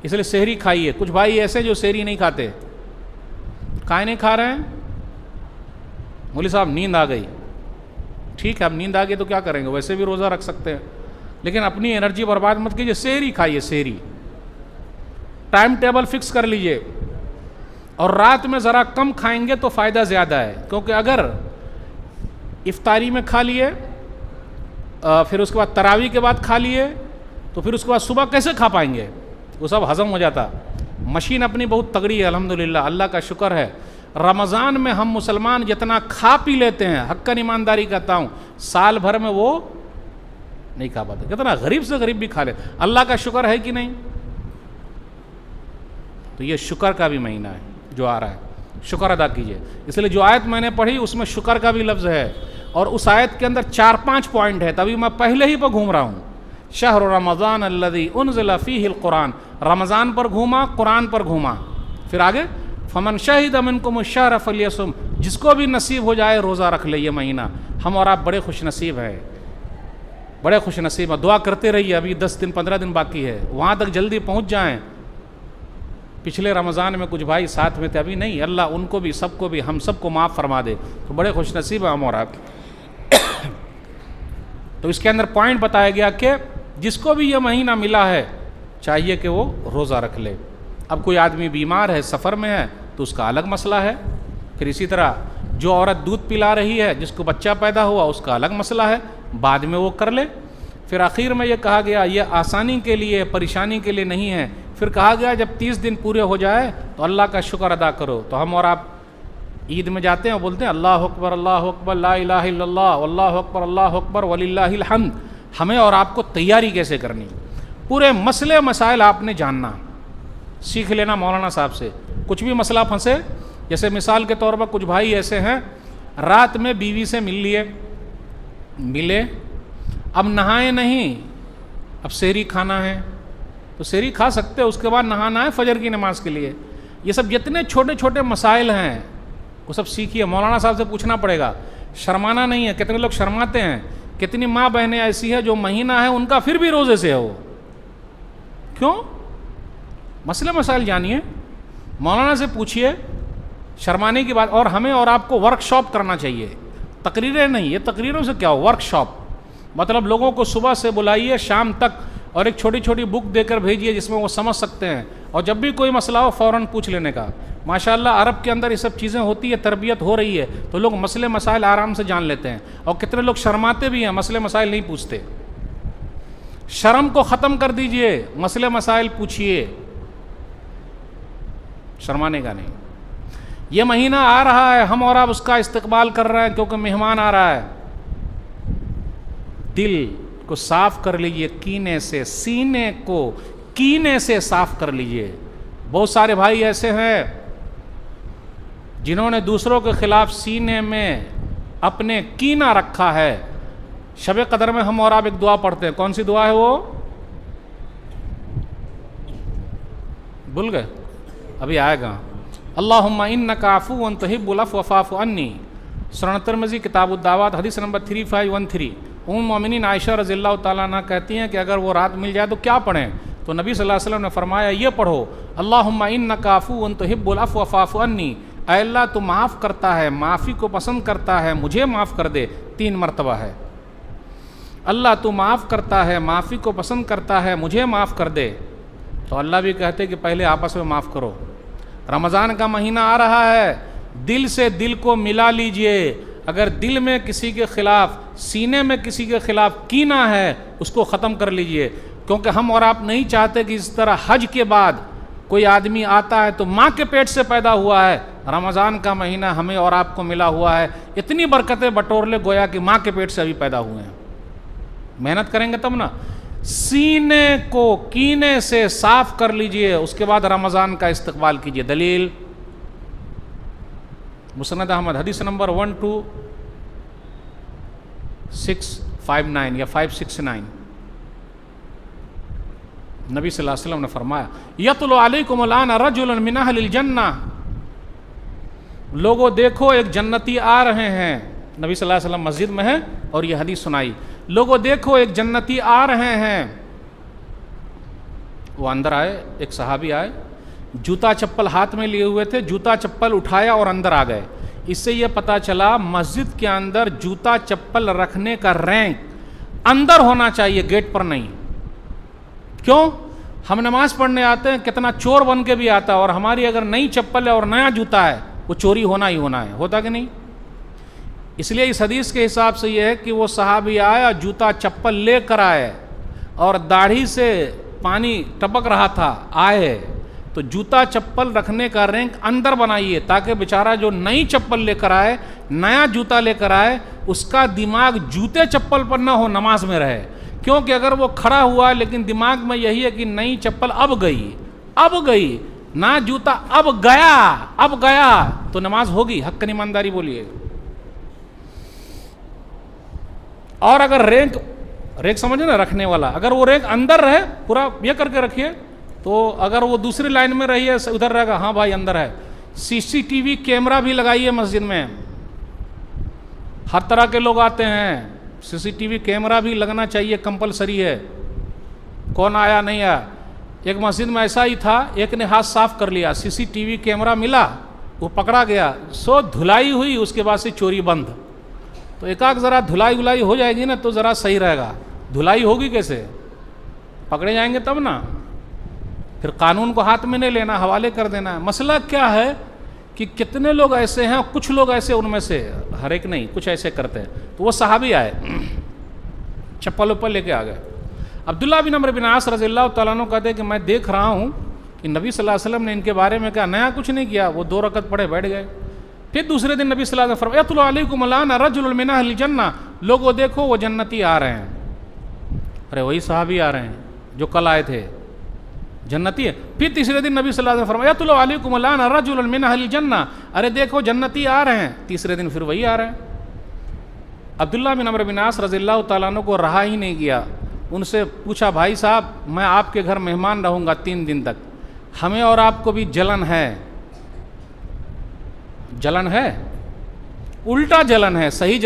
इसलिए सेहरी खाइए। कुछ भाई ऐसे जो सेहरी नहीं खाते, काहे नहीं खा रहे हैं। मौली साहब नींद आ गई, ठीक है अब नींद आ गई तो क्या करेंगे, वैसे भी रोज़ा रख सकते हैं, लेकिन अपनी एनर्जी बर्बाद मत कीजिए, सेहरी खाइए। सेहरी टाइम टेबल फिक्स कर लीजिए और रात में ज़रा कम खाएंगे तो फ़ायदा ज़्यादा है। क्योंकि अगर इफ्तारी में खा लिए फिर उसके बाद तरावी के बाद खा लिए तो फिर उसके बाद सुबह कैसे खा पाएंगे, वो सब हज़म हो जाता। मशीन अपनी बहुत तगड़ी है अल्हम्दुलिल्लाह, अल्लाह का शुक्र है। रमज़ान में हम मुसलमान जितना खा पी लेते हैं, हक्कन ईमानदारी कहता हूँ, साल भर में वो नहीं खा पाते। कितना गरीब से गरीब भी खा ले, अल्लाह का शुक्र है कि नहीं। तो ये शुक्र का भी महीना है जो आ रहा है, शुक्र अदा कीजिए। इसलिए जो आयत मैंने पढ़ी उसमें शुक्र का भी लफ्ज़ है और उस आयत के अंदर 4-5 पॉइंट है, तभी मैं पहले ही पर घूम रहा हूँ। शहर रमज़ान अल्लज़ी उन्ज़िला फ़ीहिल कुरान, रमज़ान पर घूमा, कुरान पर घूमा। फिर आगे फमन शहिद मिनकुम शहर फलियसुम, जिसको भी नसीब हो जाए रोज़ा रख ले ये महीना। हम और आप बड़े खुश नसीब हैं, बड़े खुश नसीब हैं। दुआ करते रहिए, अभी 10 दिन 15 दिन बाकी है, वहाँ तक जल्दी पहुँच जाएँ। पिछले रमज़ान में कुछ भाई साथ में थे, अभी नहीं, अल्लाह उनको भी सबको भी हम सबको माफ़ फरमा दे, तो बड़े खुश नसीब हैं हम और आप। तो इसके अंदर पॉइंट बताया गया कि जिसको भी ये महीना मिला है चाहिए कि वो रोज़ा रख ले। अब कोई आदमी बीमार है, सफ़र में है, तो उसका अलग मसला है। फिर इसी तरह जो औरत दूध पिला रही है, जिसको बच्चा पैदा हुआ, उसका अलग मसला है, बाद में वो कर ले। फिर आखिर में ये कहा गया ये आसानी के लिए, परेशानी के लिए नहीं है। फिर कहा गया जब 30 दिन पूरे हो जाए तो अल्लाह का शुक्र अदा करो। तो हम और आप ईद में जाते हैं और बोलते हैं अल्लाह अकबर ला इलाहा इल्लल्लाह अल्लाह अकबर वलिल्लाहिल हम्द। हमें और आपको तैयारी कैसे करनी, पूरे मसले मसाइल आपने जानना, सीख लेना मौलाना साहब से। कुछ भी मसला फंसे, जैसे मिसाल के तौर पर कुछ भाई ऐसे हैं, रात में बीवी से मिले, अब नहाए नहीं, अब सेहरी खाना है तो सेहरी खा सकते हैं, उसके बाद नहाना है फजर की नमाज के लिए। ये सब जितने छोटे छोटे मसाइल हैं वो सब सीखिए, मौलाना साहब से पूछना पड़ेगा, शर्माना नहीं है। कितने लोग शर्माते हैं, कितनी माँ बहनें ऐसी है जो महीना है उनका फिर भी रोज़े से हो, क्यों? मसले मसाइल जानिए, मौलाना से पूछिए, शर्माने की बात। और हमें और आपको वर्कशॉप करना चाहिए, तकरीरें नहीं। ये तकरीरों से क्या हो, वर्कशॉप मतलब लोगों को सुबह से बुलाइए शाम तक और एक छोटी छोटी बुक देकर भेजिए जिसमें वो समझ सकते हैं, और जब भी कोई मसला हो फ़ौरन पूछ लेने का। माशाअल्लाह अरब के अंदर ये सब चीज़ें होती है, तरबियत हो रही है, तो लोग मसले मसाइल आराम से जान लेते हैं। और कितने लोग शर्माते भी हैं, मसले मसाइल नहीं पूछते। शर्म को ख़त्म कर दीजिए, मसले मसाइल पूछिए, शर्माने का नहीं। ये महीना आ रहा है, हम और आप उसका इस्तकबाल कर रहे हैं क्योंकि मेहमान आ रहा है। दिल को साफ कर लीजिए कीने से, सीने को कीने से साफ कर लीजिए। बहुत सारे भाई ऐसे हैं जिन्होंने दूसरों के खिलाफ सीने में अपने कीना रखा है। शब कदर में हम और आप एक दुआ पढ़ते हैं, कौन सी दुआ है वो? भूल गए, अभी आएगा। अल्लाहुम्मा इन्नका अफ़ुव्वुन तुहिब्बुल अफ़्व फ़अफ़ु अन्नी, सुनन तिर्मिज़ी किताबुद्दावात हदीस नंबर 3513। उम्मुल मोमिनीन आयशा रज़ियल्लाहु ताला अन्हा कहती हैं कि अगर वो रात मिल जाए तो क्या पढ़ें, तो नबी सल्लल्लाहु अलैहि वसल्लम ने फरमाया ये पढ़ो, अल्लाहुम्मा इन्नका अफ़ुव्वुन तुहिब्बुल अफ़्व फ़अफ़ु अन्नी, ऐ अल्लाह तू माफ़ करता है, माफ़ी को पसंद करता है, मुझे माफ़ कर दे। 3 मरतबा है, अल्लाह तू माफ़ करता है, माफ़ी को पसंद करता है, मुझे माफ़ कर दे। तो अल्लाह भी कहते कि पहले आपस में माफ़ करो। रमज़ान का महीना आ रहा है, दिल से दिल को मिला लीजिए। अगर दिल में किसी के ख़िलाफ़, सीने में किसी के ख़िलाफ़ कीना है, उसको ख़त्म कर लीजिए। क्योंकि हम और आप नहीं चाहते कि इस तरह हज के बाद कोई आदमी आता है तो माँ के पेट से पैदा हुआ है, रमज़ान का महीना हमें और आपको मिला हुआ है, इतनी बरकतें बटोर ले गोया कि माँ के पेट से अभी पैदा हुए हैं। मेहनत करेंगे तब ना। सीने को कीने से साफ कर लीजिए, उसके बाद रमज़ान का इस्तकबाल कीजिए। दलील मुस्नद अहमद हदीस नंबर 12659 या 569। नबी सल्लल्लाहु अलैहि वसल्लम ने फरमाया यतलु अलैकुम अल-आन रजुलन मिन अहलिल जन्ना, लोगों देखो एक जन्नती आ रहे हैं। नबी सल्लल्लाहु अलैहि वसल्लम मस्जिद में है और ये हदीस सुनाई, लोगों देखो एक जन्नती आ रहे हैं। वो अंदर आए, एक सहाबी आए, जूता चप्पल हाथ में लिए हुए थे, जूता चप्पल उठाया और अंदर आ गए। इससे यह पता चला मस्जिद के अंदर जूता चप्पल रखने का रैंक अंदर होना चाहिए, गेट पर नहीं। क्यों? हम नमाज पढ़ने आते हैं, कितना चोर बन के भी आता है, और हमारी अगर नई चप्पल है और नया जूता है, वो चोरी होना ही होना है, होता कि नहीं? इसलिए इस हदीस के हिसाब से यह है कि वो सहाबी आया, जूता चप्पल लेकर आए और दाढ़ी से पानी टपक रहा था, आए तो जूता चप्पल रखने का रैंक अंदर बनाइए, ताकि बेचारा जो नई चप्पल लेकर आए, नया जूता लेकर आए, उसका दिमाग जूते चप्पल पर ना हो, नमाज में रहे। क्योंकि अगर वो खड़ा हुआ लेकिन दिमाग में यही है कि नई चप्पल अब गई ना, जूता अब गया तो नमाज होगी? हक़ ईमानदारी बोलिए। और अगर रैंक समझे ना, रखने वाला, अगर वो रैंक अंदर रहे, पूरा ये करके रखिए, तो अगर वो दूसरी लाइन में रही है, उधर रहेगा, हाँ भाई अंदर है। सीसीटीवी कैमरा भी लगाइए मस्जिद में, हर तरह के लोग आते हैं, सीसीटीवी कैमरा भी लगना चाहिए, कंपलसरी है। कौन आया नहीं आया। एक मस्जिद में ऐसा ही था, एक ने हाथ साफ कर लिया, सीसीटीवी कैमरा मिला, वो पकड़ा गया, सो धुलाई हुई, उसके बाद से चोरी बंद। तो एकाक ज़रा धुलाई उलाई हो जाएगी ना तो ज़रा सही रहेगा। धुलाई होगी कैसे? पकड़े जाएंगे तब ना। फिर कानून को हाथ में नहीं लेना, हवाले कर देना है। मसला क्या है कि कितने लोग ऐसे हैं, कुछ लोग ऐसे, उनमें से हर एक नहीं, कुछ ऐसे करते हैं। तो वो सहाबी आए, चप्पल उप्पल लेके आ गए। अब्दुल्ला बिन अमर बिन आस रज़ियल्लाहु तआला अन्हु कहते हैं कि मैं देख रहा हूँ कि नबी सल्लल्लाहु अलैहि वसल्लम ने इनके बारे में क्या नया कुछ नहीं किया। वो 2 रकत पढ़े बैठ गए। फिर दूसरे दिन नबी सल्लल्लाहु अलैहि वसल्लम फरमाया यतलु अलैकुम अल-आन रजुलुन मिन अहलिल जन्ना, लोगों देखो वो जन्नती आ रहे हैं। अरे वही सहाबी आ रहे हैं जो कल आए थे, जन्नती है। फिर तीसरे दिन नबी सल्लल्लाहु अलैहि वसल्लम फरमाया यतलु अलैकुम अल-आन रजुलुन मिन अहलिल जन्ना, अरे देखो जन्नती आ रहे हैं। तीसरे दिन फिर वही आ रहे हैं। अब्दुल्ला बिन अमर बिन आस रज़ियल्लाहु तआला अन्हु को रहा ही नहीं गया। उनसे पूछा, भाई साहब मैं आपके घर मेहमान रहूँगा 3 दिन तक, हमें और आपको भी जलन है, उल्टा जलन है। सही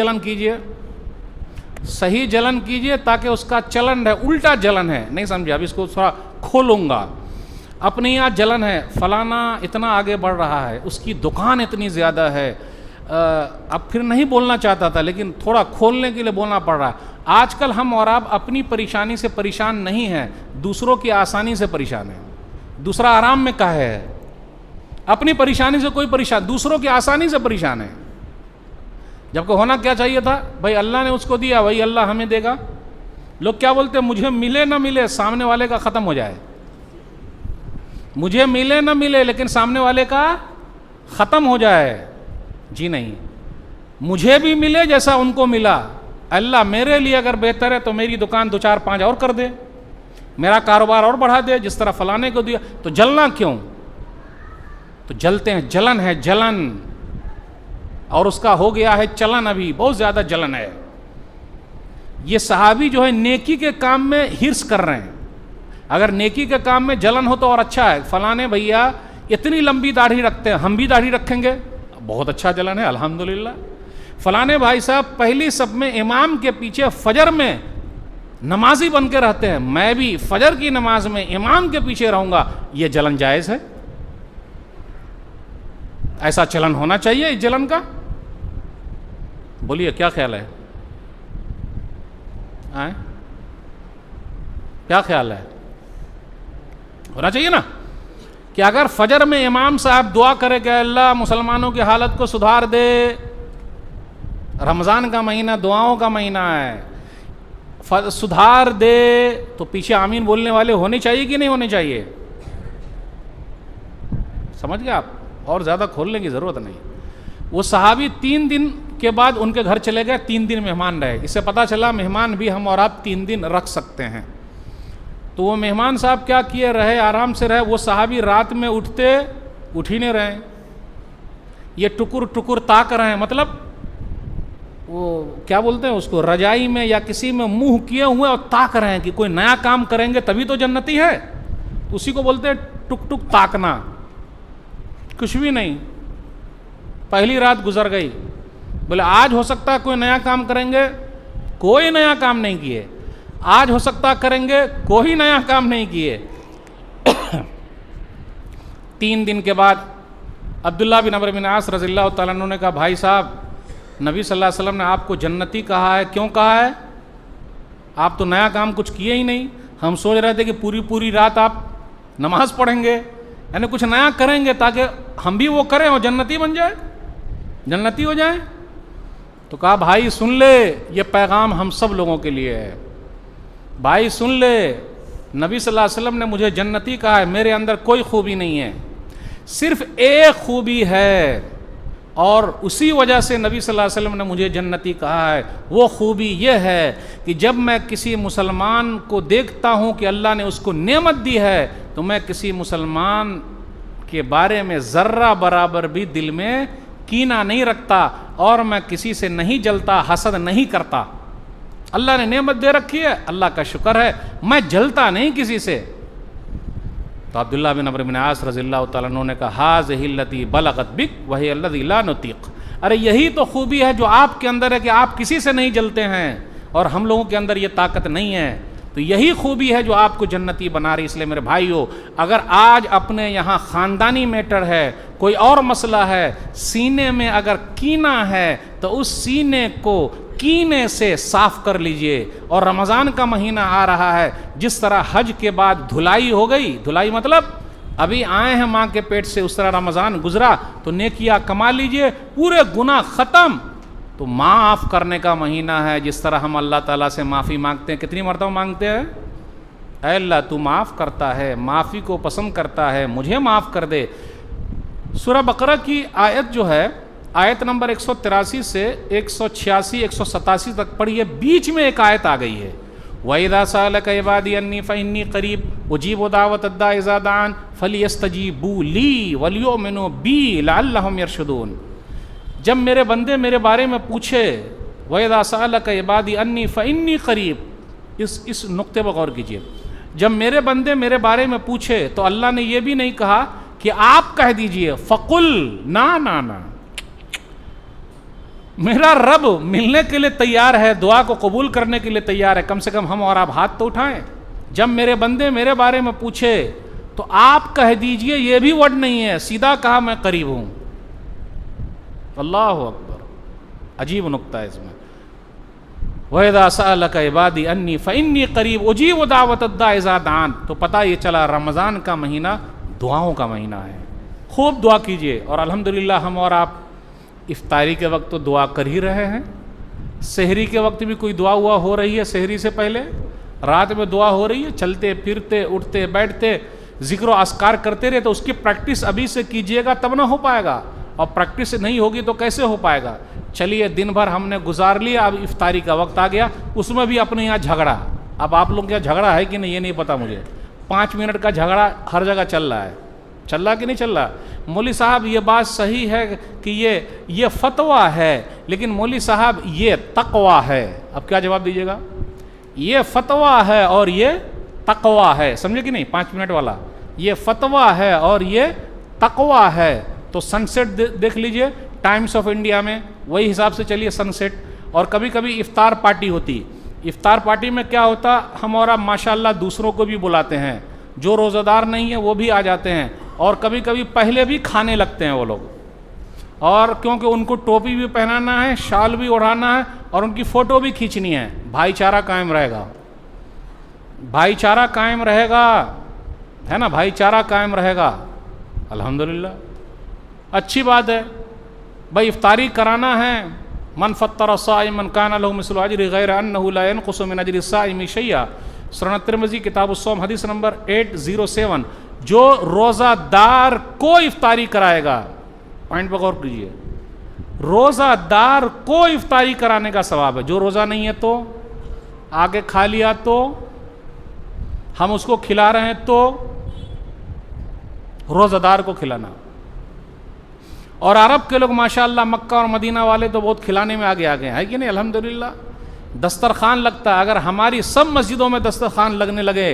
जलन कीजिए ताकि उसका चलन रहे। उल्टा जलन है, नहीं समझे? अब इसको थोड़ा खोलूंगा। अपने यहाँ जलन है, फलाना इतना आगे बढ़ रहा है, उसकी दुकान इतनी ज़्यादा है। अब फिर नहीं बोलना चाहता था, लेकिन थोड़ा खोलने के लिए बोलना पड़ रहा है। आजकल हम और आप अपनी परेशानी से परेशान नहीं हैं, दूसरों की आसानी से परेशान है। दूसरा आराम में काहे है? अपनी परेशानी से कोई परेशान, दूसरों की आसानी से परेशान है। जबकि होना क्या चाहिए था, भाई अल्लाह ने उसको दिया, वही अल्लाह हमें देगा। लोग क्या बोलते हैं, मुझे मिले ना मिले, सामने वाले का ख़त्म हो जाए। मुझे मिले ना मिले लेकिन सामने वाले का ख़त्म हो जाए। जी नहीं, मुझे भी मिले जैसा उनको मिला। अल्लाह मेरे लिए अगर बेहतर है तो मेरी दुकान 2 4 5 और कर दे, मेरा कारोबार और बढ़ा दे, जिस तरह फलाने को दिया। तो जलना क्यों? तो जलते हैं, जलन है, जलन। और उसका हो गया है चलन, अभी बहुत ज़्यादा जलन है। ये सहाबी जो है नेकी के काम में हिर्स कर रहे हैं, अगर नेकी के काम में जलन हो तो और अच्छा है, फलाने भैया इतनी लंबी दाढ़ी रखते हैं, हम भी दाढ़ी रखेंगे, बहुत अच्छा जलन है अल्हम्दुलिल्लाह। फलाने भाई साहब पहली सब में इमाम के पीछे फजर में नमाजी बन के रहते हैं, मैं भी फजर की नमाज में इमाम के पीछे रहूंगा, ये जलन जायज़ है? ऐसा चलन होना चाहिए इस जलन का? बोलिए क्या ख्याल है? आए? क्या ख्याल है? होना चाहिए ना कि अगर फजर में इमाम साहब दुआ करे कि अल्लाह मुसलमानों की हालत को सुधार दे, रमज़ान का महीना दुआओं का महीना है, सुधार दे, तो पीछे आमीन बोलने वाले होने चाहिए कि नहीं होने चाहिए? समझ गए आप? और ज़्यादा खोलने की ज़रूरत नहीं। वो सहाबी 3 दिन के बाद उनके घर चले गए, 3 दिन मेहमान रहे। इससे पता चला मेहमान भी हम और आप 3 दिन रख सकते हैं। तो वो मेहमान साहब क्या किए, रहे आराम से रहे। वो सहाबी रात में उठते उठ ही नहीं रहे, ये टुकुर टुकुर ताक रहे हैं, मतलब वो क्या बोलते हैं उसको, रजाई में या किसी में मुंह किए हुए और ताक रहे हैं कि कोई नया काम करेंगे तभी तो जन्नती है, उसी को बोलते हैं टुक टुक ताकना। कुछ भी नहीं, पहली रात गुजर गई। बोले आज हो सकता है कोई नया काम करेंगे, कोई नया काम नहीं किए। आज हो सकता करेंगे, कोई नया काम नहीं किए। 3 दिन के बाद अब्दुल्ला बिन अमर बिन आस रज़ियल्लाहु तआला अन्हु ने कहा, भाई साहब नबी सल्लल्लाहु अलैहि वसल्लम ने आपको जन्नती कहा है, क्यों कहा है? आप तो नया काम कुछ किए ही नहीं। हम सोच रहे थे कि पूरी पूरी रात आप नमाज पढ़ेंगे, यानी कुछ नया करेंगे ताकि हम भी वो करें और जन्नती बन जाए, जन्नती हो जाए। तो कहा भाई सुन ले, ये पैगाम हम सब लोगों के लिए है। भाई सुन ले, नबी सल्लल्लाहु अलैहि वसल्लम ने मुझे जन्नती कहा है, मेरे अंदर कोई खूबी नहीं है, सिर्फ एक खूबी है, और उसी वजह से नबी सल्लल्लाहु अलैहि वसल्लम ने मुझे जन्नती कहा है। वो खूबी ये है कि जब मैं किसी मुसलमान को देखता हूँ कि अल्लाह ने उसको नेमत दी है, तो मैं किसी मुसलमान के बारे में ज़र्रा बराबर भी दिल में कीना नहीं रखता, और मैं किसी से नहीं जलता, हसद नहीं करता। अल्लाह ने नेमत दे रखी है, अल्लाह का शुक्र है, मैं जलता नहीं किसी से। तो अब्दुल्ला बिन अमर बिन आस रज़ियल्लाहु तआला अन्हु ने कहा, हाज़िही लती बलगत बिक वही अल्लज़ी ला नुतीक़। अरे यही तो खूबी है जो आपके अंदर है कि आप किसी से नहीं जलते हैं, और हम लोगों के अंदर ये ताकत नहीं है। तो यही खूबी है जो आपको जन्नती बना रही। इसलिए मेरे भाइयों, अगर आज अपने यहाँ ख़ानदानी मैटर है, कोई और मसला है, सीने में अगर कीना है, तो उस सीने को कीने से साफ कर लीजिए। और रमज़ान का महीना आ रहा है, जिस तरह हज के बाद धुलाई हो गई, धुलाई मतलब अभी आए हैं माँ के पेट से, उस तरह रमज़ान गुजरा तो नेकियां कमा लीजिए, पूरे गुनाह ख़त्म। तो माफ़ करने का महीना है, जिस तरह हम अल्लाह ताला से माफ़ी मांगते हैं। कितनी मरतबा मांगते हैं? ऐ अल्लाह तू माफ़ करता है, माफ़ी को पसंद करता है, मुझे माफ़ कर दे। सूरह बकरा की आयत जो है, आयत नंबर 183 से 186 187 तक पढ़िए, बीच में एक आयत आ गई है, वइज़ा सअलक इबादी अन्नी फ़इन्नी क़रीब उजीबु दावत दाई इज़ा दान फ़लियस्तजीबू ली वलियुमिनू बी लअल्लहुम यरशुदून। जब मेरे बंदे मेरे बारे में पूछे, वइज़ा सअलक इबादी अन्नी फ़इन्नी क़रीब, इस नुक्ते पर गौर कीजिए। जब मेरे बंदे मेरे बारे में पूछे तो अल्लाह ने यह भी नहीं कहा कि आप कह दीजिए फ़कुल, ना ना ना, मेरा रब मिलने के लिए तैयार है, दुआ को कबूल करने के लिए तैयार है। कम से कम हम और आप हाथ तो उठाएं। जब मेरे बंदे मेरे बारे में पूछे तो आप कह दीजिए, ये भी वर्ड नहीं है, सीधा कहा मैं करीब हूं। अल्लाह अकबर, अजीब नुक्ता है इसमें। वइज़ा सअलक इबादी अन्नी फ़इन्नी क़रीब उजीबु दावत दाई इज़ा दान। तो पता ये चला रमज़ान का महीना दुआओं का महीना है। खूब दुआ कीजिए। और अल्हम्दुलिल्लाह हम और आप इफ्तारी के वक्त तो दुआ कर ही रहे हैं, सहरी के वक्त भी कोई दुआ हुआ हो रही है, सहरी से पहले रात में दुआ हो रही है, चलते फिरते उठते बैठते जिक्र अस्कार करते रहे। तो उसकी प्रैक्टिस अभी से कीजिएगा तब ना हो पाएगा, और प्रैक्टिस नहीं होगी तो कैसे हो पाएगा। चलिए दिन भर हमने गुजार लिया, अब इफ्तारी का वक्त आ गया, उसमें भी अपने यहाँ झगड़ा। अब आप लोग क्या झगड़ा है कि नहीं ये नहीं पता मुझे, 5 मिनट का झगड़ा हर जगह चल रहा है, चल रहा कि नहीं चल रहा। मौली साहब ये बात सही है कि ये फतवा है, लेकिन मौली साहब ये तकवा है। अब क्या जवाब दीजिएगा? ये फतवा है और ये तकवा है, समझे कि नहीं, 5 मिनट वाला, ये फतवा है और ये तकवा है। तो सनसेट देख लीजिए टाइम्स ऑफ इंडिया में, वही हिसाब से चलिए सनसेट। और कभी कभी इफ्तार पार्टी होती, इफ्तार पार्टी में क्या होता, हम और आप माशाल्लाह दूसरों को भी बुलाते हैं, जो रोज़ादार नहीं है वो भी आ जाते हैं, और कभी कभी पहले भी खाने लगते हैं वो लोग, और क्योंकि उनको टोपी भी पहनाना है, शाल भी ओढ़ाना है, और उनकी फ़ोटो भी खींचनी है। भाईचारा कायम रहेगा, भाईचारा कायम रहेगा, है ना, भाईचारा कायम रहेगा। अल्हम्दुलिल्लाह, अच्छी बात है भाई, इफ्तारी कराना है। मन फत्तर साइमन कान लहु मिस्लु अज्रि गैर अन्नहु ला यनकुसु मिन अज्रि साइमि शैया, सुनन तिरमिज़ी किताब उस्सौम हदीस नंबर 807। जो रोज़ादार को इफ्तारी कराएगा, पॉइंट पर गौर कीजिए, रोज़ादार को इफ्तारी कराने का सवाब है। जो रोज़ा नहीं है तो आगे खा लिया, तो हम उसको खिला रहे हैं, तो रोज़ादार को खिलाना। और अरब के लोग माशाअल्लाह, मक्का और मदीना वाले तो बहुत खिलाने में आगे आ गए हैं, है कि नहीं, अल्हम्दुलिल्लाह। दस्तरखान लगता है, अगर हमारी सब मस्जिदों में दस्तरखान लगने लगे,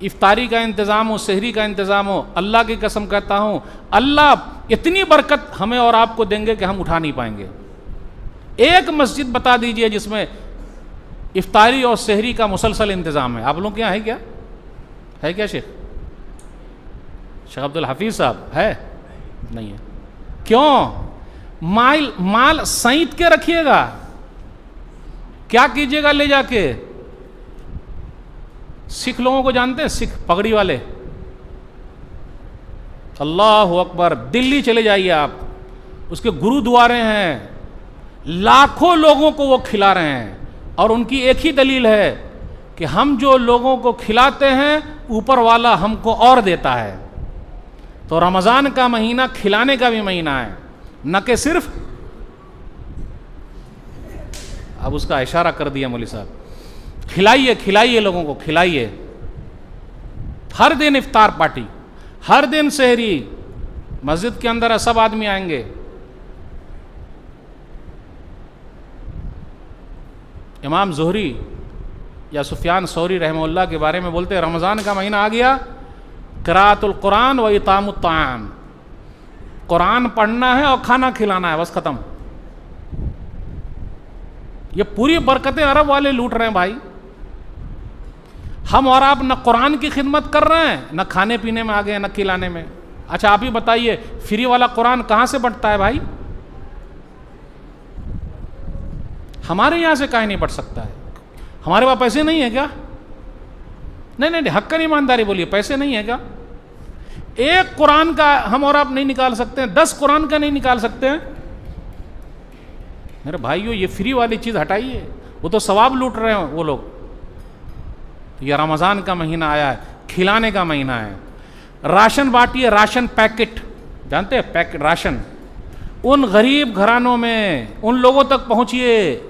इफ्तारी का इंतज़ाम हो, सहरी का इंतज़ाम हो, अल्लाह की कसम कहता हूँ, अल्लाह इतनी बरकत हमें और आपको देंगे कि हम उठा नहीं पाएंगे। एक मस्जिद बता दीजिए जिसमें इफ्तारी और सहरी का मुसलसल इंतज़ाम है। आप लोग क्या है, क्या है, क्या शेख अब्दुल हफीज़ साहब है? नहीं है। क्यों? माल सईद के रखिएगा, क्या कीजिएगा ले जाके? सिख लोगों को जानते हैं, सिख पगड़ी वाले, अल्लाह अकबर, दिल्ली चले जाइए आप, उसके गुरुद्वारे हैं, लाखों लोगों को वो खिला रहे हैं, और उनकी एक ही दलील है कि हम जो लोगों को खिलाते हैं ऊपर वाला हमको और देता है। तो रमज़ान का महीना खिलाने का भी महीना है, न कि सिर्फ, अब उसका इशारा कर दिया मौलवी साहब, खिलाइए खिलाइए लोगों को, खिलाइए। हर दिन इफ्तार पार्टी, हर दिन सहरी, मस्जिद के अंदर सब आदमी आएंगे। इमाम ज़ुहरी या सुफियान सौरी रहमहुल्लाह के बारे में बोलते हैं, रमज़ान का महीना आ गया, क़िराअतुल कुरान व इतामुत ताआम, कुरान पढ़ना है और खाना खिलाना है, बस ख़त्म। ये पूरी बरकतें अरब वाले लूट रहे हैं भाई। हम और आप न कुरान की खिदमत कर रहे हैं, न खाने पीने में आ गए, न खिलाने में। अच्छा आप ही बताइए, फ्री वाला कुरान कहाँ से बढ़ता है भाई? हमारे यहाँ से काहे नहीं बढ़ सकता है? हमारे पास पैसे नहीं है क्या? नहीं, हक्कन ईमानदारी बोलिए, पैसे नहीं है क्या? एक कुरान का हम और आप नहीं निकाल सकते हैं, 10 कुरान का नहीं निकाल सकते हैं? मेरे भाइयों, ये फ्री वाली चीज़ हटाइए, वो तो सवाब लूट रहे हैं वो लोग। ये रमज़ान का महीना आया है, खिलाने का महीना है। राशन बांटिए, राशन पैकेट, जानते हैं पैकेट राशन, उन गरीब घरानों में, उन लोगों तक पहुँचिए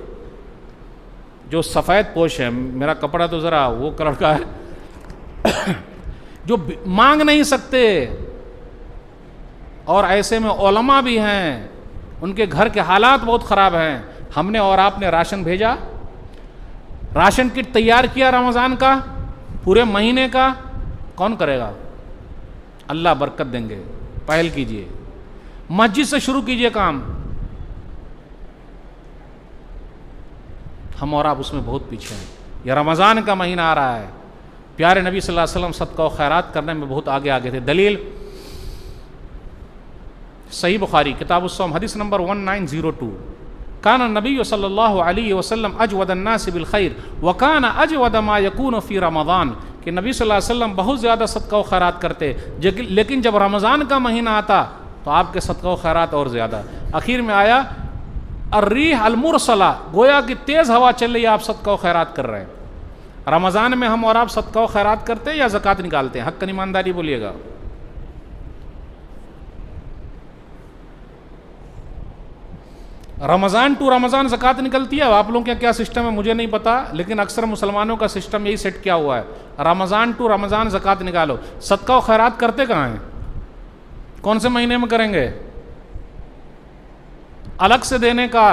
जो सफ़ेद पोश है, मेरा कपड़ा तो ज़रा वो कलर का है, जो मांग नहीं सकते, और ऐसे में उलमा भी हैं, उनके घर के हालात बहुत ख़राब हैं। हमने और आपने राशन भेजा, राशन किट तैयार किया रमज़ान का, पूरे महीने का, कौन करेगा? अल्लाह बरकत देंगे। पहल कीजिए, मस्जिद से शुरू कीजिए काम। हम और आप उसमें बहुत पीछे हैं। यह रमज़ान का महीना आ रहा है, प्यारे नबी सल्लल्लाहु अलैहि वसल्लम सदका व खैरात करने में बहुत आगे थे। दलील सही बुखारी किताब उस्सौम हदीस नंबर 1902, कान नबी सल्लल्लाहु अलैहि वसल्लम अजवद अन्नास बिल खैर व कान अजवद मा यकून फ़ी रमज़ान, कि नबी सल्लल्लाहु अलैहि वसल्लम बहुत ज़्यादा सदका व खैरात करते, लेकिन जब रमज़ान का महीना आता तो आपके सदका व खैरात और ज़्यादा। आखिर में आया अर्रीह अलमुरसला, गोया कि तेज़ हवा चल रही है, आप सदका व खैरात कर रहे हैं। रमज़ान में हम और आप सदका व खैरात करते हैं या ज़कात निकालते हैं? हक़्क़न ईमानदारी बोलिएगा। रमज़ान टू रमज़ान ज़कात निकलती है। आप लोगों का क्या सिस्टम है मुझे नहीं पता, लेकिन अक्सर मुसलमानों का सिस्टम यही सेट किया हुआ है, रमज़ान टू रमज़ान ज़कात निकालो। सदका व खैरात करते कहाँ हैं? कौन से महीने में करेंगे? अलग से देने का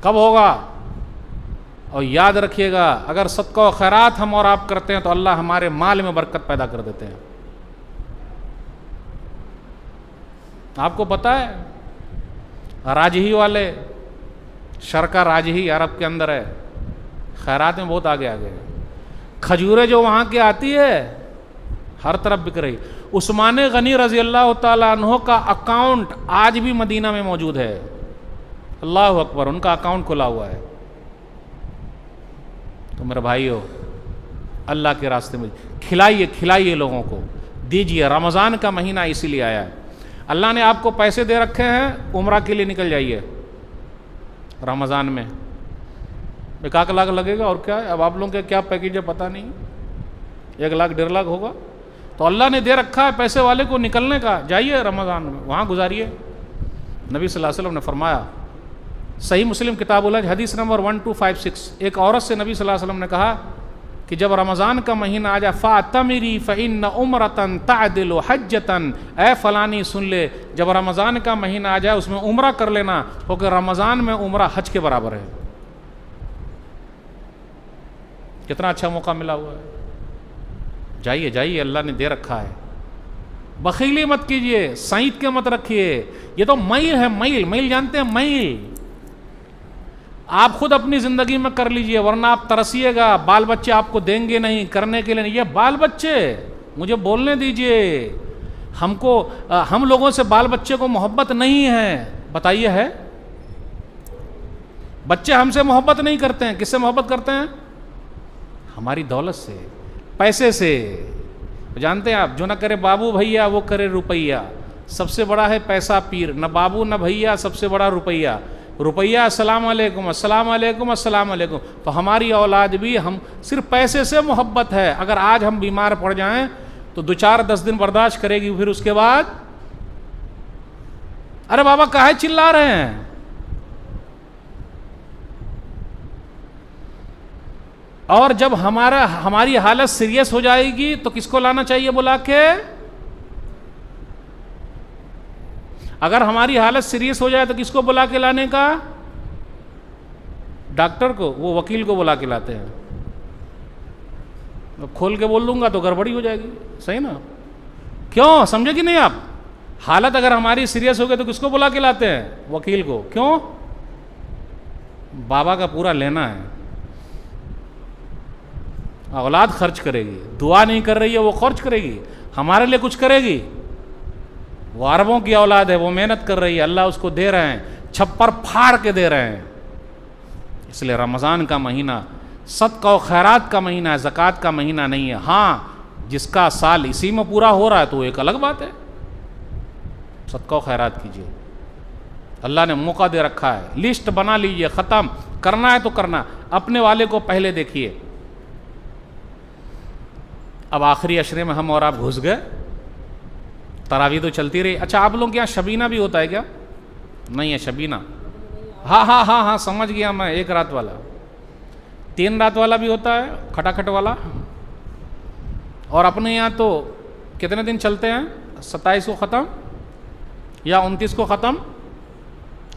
कब होगा? और याद रखिएगा, अगर सदका और खैरात हम और आप करते हैं तो अल्लाह हमारे माल में बरकत पैदा कर देते हैं। आपको पता है राजही वाले, शरका राजही अरब के अंदर है, खैरात में बहुत आगे आगे है। खजूरें जो वहाँ की आती है हर तरफ बिक रही। उस्मान गनी रजी अल्लाह ताला अन्हो का अकाउंट आज भी मदीना में मौजूद है। अल्लाह अकबर, उनका अकाउंट खुला हुआ है। तो मेरे भाइयों, अल्लाह के रास्ते में खिलाइए, खिलाइए लोगों को, दीजिए। रमज़ान का महीना इसीलिए आया है। अल्लाह ने आपको पैसे दे रखे हैं, उम्रा के लिए निकल जाइए रमज़ान में। 1 लाख लगेगा और क्या है, अब आप लोगों के क्या पैकेज है पता नहीं, 1 लाख 1.5 लाख होगा। तो अल्लाह ने दे रखा है पैसे वाले को निकलने का, जाइए रमज़ान में वहाँ गुजारिए। नबी सल्लल्लाहु अलैहि वसल्लम ने फरमाया, सही मुस्लिम किताबुल हज हदीस नंबर 1256, एक औरत से नबी सल्लल्लाहु अलैहि वसल्लम ने कहा कि जब रमज़ान का महीना आ जाए, फ़ातमिरी फ़इन्न उम्रतन तादिलु हज्जतन, ए फलानी सुन ले, जब रमज़ान का महीना आ जाए उसमें उम्रा कर लेना, क्योंकि रमज़ान में उम्रा हज के बराबर है। कितना अच्छा मौका मिला हुआ है, जाइए जाइए, अल्लाह ने दे रखा है। बखीली मत कीजिए, सईद के मत रखिए। ये तो मैल है, मैल, मैल जानते हैं, मैल आप खुद अपनी ज़िंदगी में कर लीजिए, वरना आप तरसिएगा, बाल बच्चे आपको देंगे नहीं करने के लिए नहीं। ये बाल बच्चे, मुझे बोलने दीजिए, हमको हम लोगों से बाल बच्चे को मोहब्बत नहीं है, बताइए है? बच्चे हमसे मोहब्बत नहीं करते हैं, किससे मोहब्बत करते हैं? हमारी दौलत से, पैसे से। जानते हैं आप, जो ना करे बाबू भैया वो करे रुपैया। सबसे बड़ा है पैसा पीर, न बाबू न भैया, सबसे बड़ा रुपैया। रुपैया अस्सलाम वालेकुम, अस्सलाम वालेकुम, अस्सलाम वालेकुम। तो हमारी औलाद भी हम सिर्फ पैसे से मोहब्बत है। अगर आज हम बीमार पड़ जाएं तो 2-4-10 दिन बर्दाश्त करेगी, फिर उसके बाद अरे बाबा काहे चिल्ला रहे हैं। और जब हमारी हालत सीरियस हो जाएगी तो किसको लाना चाहिए बुला के? अगर हमारी हालत सीरियस हो जाए तो किसको बुला के लाने का? डॉक्टर को, वो वकील को बुला के लाते हैं। तो खोल के बोल दूंगा तो गड़बड़ी हो जाएगी, सही ना? क्यों, समझे कि नहीं आप? हालत अगर हमारी सीरियस हो गई तो किसको बुला के लाते हैं? वकील को। क्यों? बाबा का पूरा लेना है। औलाद खर्च करेगी, दुआ नहीं कर रही है वो खर्च करेगी, हमारे लिए कुछ करेगी। वो अरबों की औलाद है, वो मेहनत कर रही है, अल्लाह उसको दे रहे हैं, छप्पर फाड़ के दे रहे हैं। इसलिए रमज़ान का महीना सदका और खैरात का महीना है, ज़कात का महीना नहीं है। हाँ, जिसका साल इसी में पूरा हो रहा है तो एक अलग बात है, सदका और खैरात कीजिए। अल्लाह ने मौका दे रखा है, लिस्ट बना लीजिए, ख़त्म करना है तो करना। अपने वाले को पहले देखिए। अब आखिरी अशरे में हम और आप घुस गए, तरावी तो चलती रही। अच्छा, आप लोग के यहाँ शबीना भी होता है क्या? नहीं है शबीना? हाँ हाँ हाँ हाँ, समझ गया मैं, 1 रात वाला। 3 रात वाला भी होता है, खटाखट वाला। और अपने यहाँ तो कितने दिन चलते हैं? 27 को ख़त्म या 29 को ख़त्म?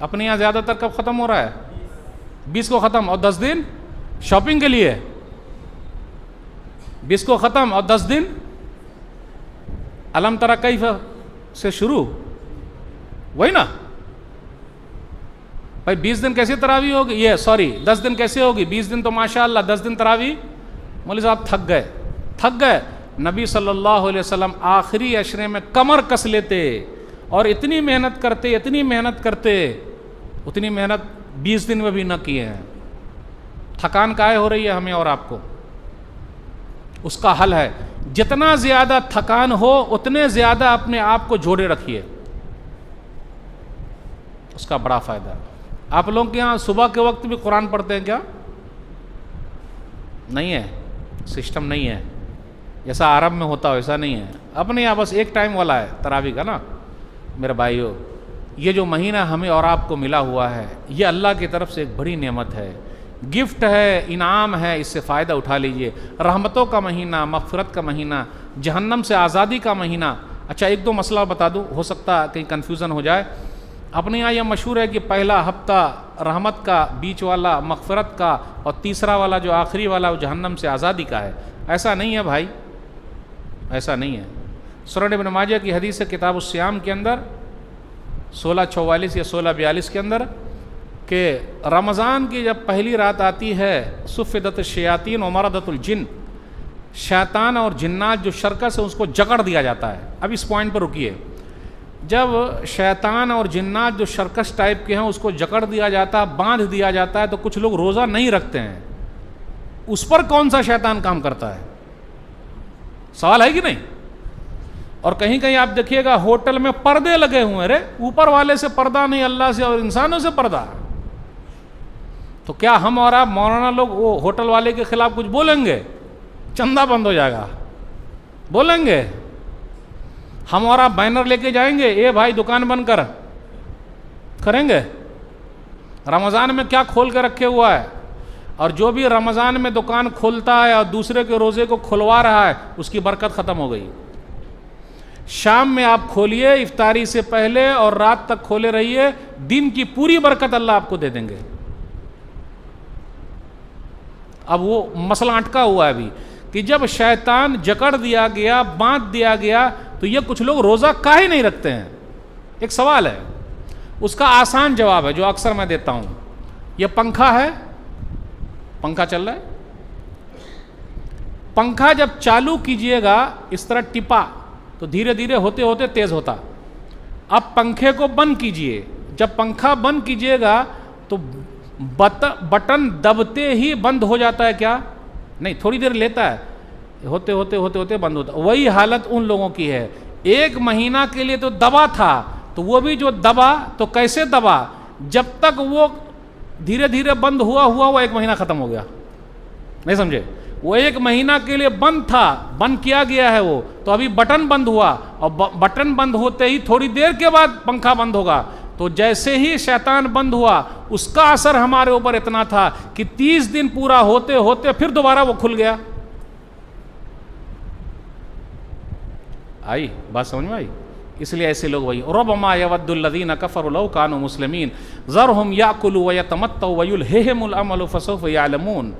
अपने यहाँ ज़्यादातर कब ख़त्म हो रहा है? 20 को ख़त्म, और 10 दिन शॉपिंग के लिए। 20 को ख़त्म और 10 दिन अलम तरा कैफ से शुरू, वही ना भाई। 20 दिन कैसे तरावी होगी? ये सॉरी 10 दिन कैसे होगी? 20 दिन तो माशाअल्लाह, 10 दिन तरावी। मौलवी साहब थक गए। नबी सल्लल्लाहु अलैहि वसल्लम आखिरी अशरे में कमर कस लेते और इतनी मेहनत करते, उतनी मेहनत 20 दिन में भी न किए हैं। थकान काहे हो रही है हमें और आपको? उसका हल है, जितना ज़्यादा थकान हो उतने ज़्यादा अपने आप को जोड़े रखिए, उसका बड़ा फ़ायदा है। आप लोग के यहाँ सुबह के वक्त भी कुरान पढ़ते हैं क्या? नहीं है, सिस्टम नहीं है, जैसा अरब में होता हो वैसा नहीं है। अपने यहाँ बस एक टाइम वाला है तरावी का ना। मेरे भाइयों, ये जो महीना हमें और आपको मिला हुआ है, ये अल्लाह की तरफ से एक बड़ी नेमत है, गिफ्ट है, इनाम है, इससे फ़ायदा उठा लीजिए। रहमतों का महीना, मग़फ़िरत का महीना, जहन्नम से आज़ादी का महीना। अच्छा, 1-2 मसला बता दूँ, हो सकता कहीं कन्फ्यूज़न हो जाए। अपने यहाँ यह मशहूर है कि पहला हफ्ता रहमत का, बीच वाला मग़फ़िरत का, और तीसरा वाला जो आखिरी वाला वो जहन्नम से आज़ादी का है। ऐसा नहीं है भाई, ऐसा नहीं है। सुनन इब्न माजा की हदीस है किताब उस्सियाम के अंदर 1644 या 1642 के अंदर कि रमज़ान की जब पहली रात आती है, सुफ़िदत शयातीन व मरदतुल जिन, शैतान और जिन्नात जो शर्कस है उसको जकड़ दिया जाता है। अब इस पॉइंट पर रुकिए। जब शैतान और जिन्नात जो शर्कस टाइप के हैं उसको जकड़ दिया जाता है, बांध दिया जाता है, तो कुछ लोग रोज़ा नहीं रखते हैं। उस पर कौन सा शैतान काम करता है? सवाल है कि नहीं? और कहीं कहीं आप देखिएगा होटल में पर्दे लगे हुए हैं। अरे ऊपर वाले से पर्दा नहीं, अल्लाह से और इंसानों से पर्दा। तो क्या हम और आप मौलाना लोग वो होटल वाले के खिलाफ कुछ बोलेंगे? चंदा बंद हो जाएगा, बोलेंगे? हम और आप बैनर लेके जाएंगे, ए भाई दुकान बंद कर, करेंगे? रमज़ान में क्या खोल के रखे हुआ है? और जो भी रमज़ान में दुकान खोलता है और दूसरे के रोज़े को खुलवा रहा है, उसकी बरकत ख़त्म हो गई। शाम में आप खोलिए इफ्तारी से पहले और रात तक खोले रहिए, दिन की पूरी बरकत अल्लाह आपको दे देंगे। अब वो मसला अटका हुआ है अभी कि जब शैतान जकड़ दिया गया, बांध दिया गया, तो ये कुछ लोग रोज़ा काहे नहीं रखते हैं? एक सवाल है, उसका आसान जवाब है जो अक्सर मैं देता हूं। ये पंखा है, पंखा चल रहा है, पंखा जब चालू कीजिएगा इस तरह टिपा तो धीरे धीरे होते होते तेज होता। अब पंखे को बंद कीजिए, जब पंखा बंद कीजिएगा तो बटन दबते ही बंद हो जाता है क्या? नहीं, थोड़ी देर लेता है, होते होते होते होते बंद होता। वही हालत उन लोगों की है। 1 महीना के लिए तो दबा था, तो वो भी जो दबा तो कैसे दबा? जब तक वो धीरे धीरे बंद हुआ वो 1 महीना खत्म हो गया। नहीं समझे? वो 1 महीना के लिए बंद था, बंद किया गया है वो, तो अभी बटन बंद हुआ, और बटन बंद होते ही थोड़ी देर के बाद पंखा बंद होगा। तो जैसे ही शैतान बंद हुआ उसका असर हमारे ऊपर इतना था कि 30 दिन पूरा होते होते फिर दोबारा वो खुल गया। आई बात समझ में आई? इसलिए ऐसे लोग वही रब्बमा यवद्दुल्लज़ीना कफ़रू लौ कानू मुस्लिमीन ज़रहुम याकुलू व यतमत्तउ व युल्हिहिमुल अमलु फसौफ़ यअलमून।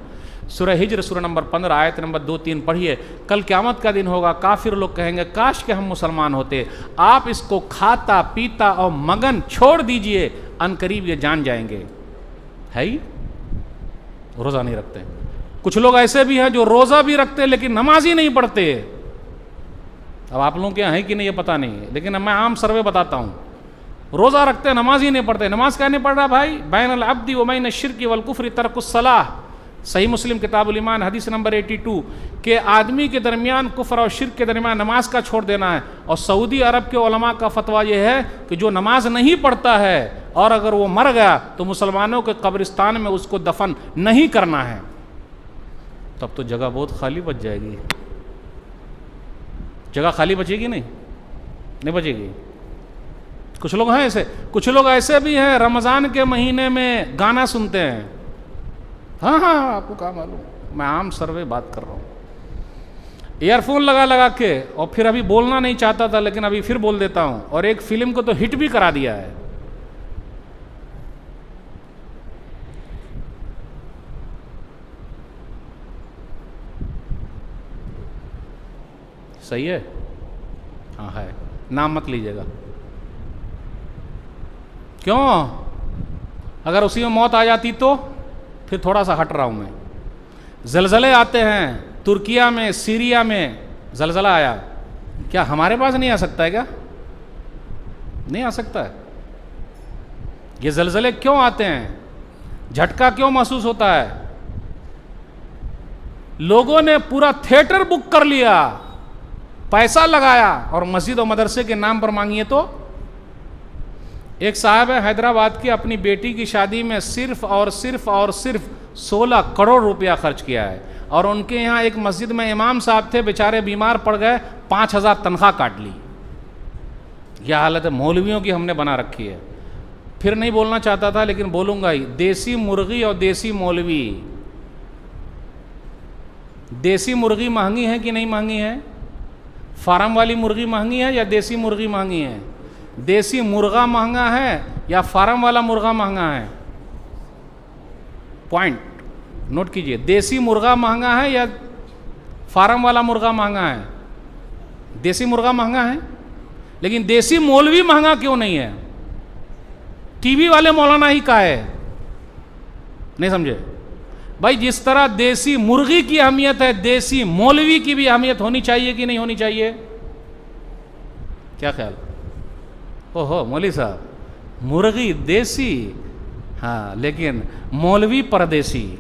सूरह हिज्र सूरह नंबर 15 आयत नंबर 2-3 पढ़िए। कल क़यामत का दिन होगा, काफिर लोग कहेंगे काश के हम मुसलमान होते। आप इसको खाता पीता और मगन छोड़ दीजिए, अनकरीब ये जान जाएंगे। है ही रोज़ा नहीं रखते। कुछ लोग ऐसे भी हैं जो रोज़ा भी रखते लेकिन नमाज ही नहीं पढ़ते। अब आप लोगों के यहाँ है कि नहीं ये पता नहीं है, लेकिन मैं आम सर्वे बताता हूँ। रोज़ा रखते नमाज ही नहीं पढ़ते। नमाज क्या नहीं पढ़ रहा भाई? बैनल अब्दी व बैन शिर्की वल कुफ्री तर्कुस सलाह। सही मुस्लिम किताबुल ईमान हदीस नंबर 82 के आदमी के दरमियान कुफ्र और शिर्क के दरमियान नमाज का छोड़ देना है। और सऊदी अरब के उलमा का फतवा यह है कि जो नमाज नहीं पढ़ता है और अगर वो मर गया तो मुसलमानों के कब्रिस्तान में उसको दफन नहीं करना है। तब तो जगह बहुत खाली बच जाएगी। जगह खाली बचेगी नहीं बचेगी। कुछ लोग हैं ऐसे, कुछ लोग ऐसे भी हैं रमज़ान के महीने में गाना सुनते हैं। हाँ, आपको क्या मालूम, मैं आम सर्वे बात कर रहा हूँ। ईयरफोन लगा के, और फिर अभी बोलना नहीं चाहता था लेकिन अभी फिर बोल देता हूँ। और एक फिल्म को तो हिट भी करा दिया है। सही है? हाँ है, नाम मत लीजिएगा। क्यों? अगर उसी में मौत आ जाती तो फिर थोड़ा सा हट रहा हूं मैं। ज़लज़ले आते हैं, तुर्किया में, सीरिया में ज़लज़ला आया, क्या हमारे पास नहीं आ सकता है? क्या नहीं आ सकता है? ये ज़लज़ले क्यों आते हैं? झटका क्यों महसूस होता है? लोगों ने पूरा थिएटर बुक कर लिया, पैसा लगाया, और मस्जिद और मदरसे के नाम पर मांगिए तो। एक साहब है हैदराबाद की, अपनी बेटी की शादी में सिर्फ और सिर्फ 16 करोड़ रुपया खर्च किया है। और उनके यहाँ एक मस्जिद में इमाम साहब थे, बेचारे बीमार पड़ गए, 5000 तनख्वाह काट ली। यह हालत है मौलवियों की हमने बना रखी है। फिर नहीं बोलना चाहता था लेकिन बोलूंगा ही। देसी मुर्गी और देसी मौलवी। देसी मुर्गी महंगी है कि नहीं महंगी है? फार्म वाली मुर्गी महंगी है या देसी मुर्गी महंगी है? देसी मुर्गा महंगा है या फार्म वाला मुर्गा महंगा है? पॉइंट नोट कीजिए, देसी मुर्गा महंगा है या फार्म वाला मुर्गा महंगा है? देसी मुर्गा महंगा है, लेकिन देसी मौलवी महंगा क्यों नहीं है? टीवी वाले मौलाना ही का है, नहीं समझे भाई? जिस तरह देसी मुर्गी की अहमियत है, देसी मौलवी की भी अहमियत होनी चाहिए कि नहीं होनी चाहिए? क्या ख्याल? ओहो मौलवी साहब, मुर्गी देसी, हाँ, लेकिन मौलवी परदेसी,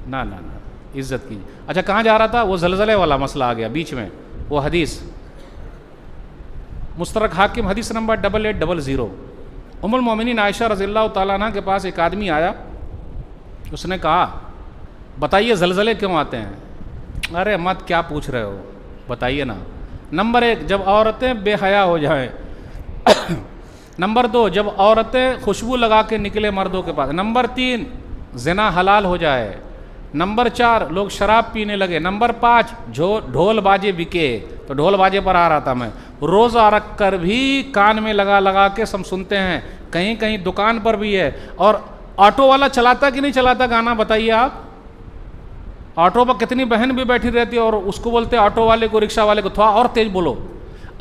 ना ना ना, इज्जत कीजिए। अच्छा, कहाँ जा रहा था? वो जलजले वाला मसला आ गया बीच में। वो हदीस मुस्तरक हाकिम हदीस नंबर 8800, उम्मुल मोमिनीन आयशा रज़ियल्लाहु ताला अन्हा के पास एक आदमी आया। उसने कहा, बताइए जलजले क्यों आते हैं? अरे मत क्या पूछ रहे हो, बताइए ना। नंबर 1, जब औरतें बेहया हो जाएं। नंबर 2, जब औरतें खुशबू लगा के निकले मर्दों के पास। नंबर 3, ज़िना हलाल हो जाए। नंबर 4, लोग शराब पीने लगे। नंबर 5, ढोल बाजे बिके। तो ढोल बाजे पर आ रहा था मैं। रोज़ा रख कर भी कान में लगा लगा के सब सुनते हैं, कहीं कहीं दुकान पर भी है। और ऑटो वाला चलाता कि नहीं चलाता गाना, बताइए आप? ऑटो पर कितनी बहन भी बैठी रहती है और उसको बोलते हैं ऑटो वाले को, रिक्शा वाले को, थोड़ा और तेज बोलो,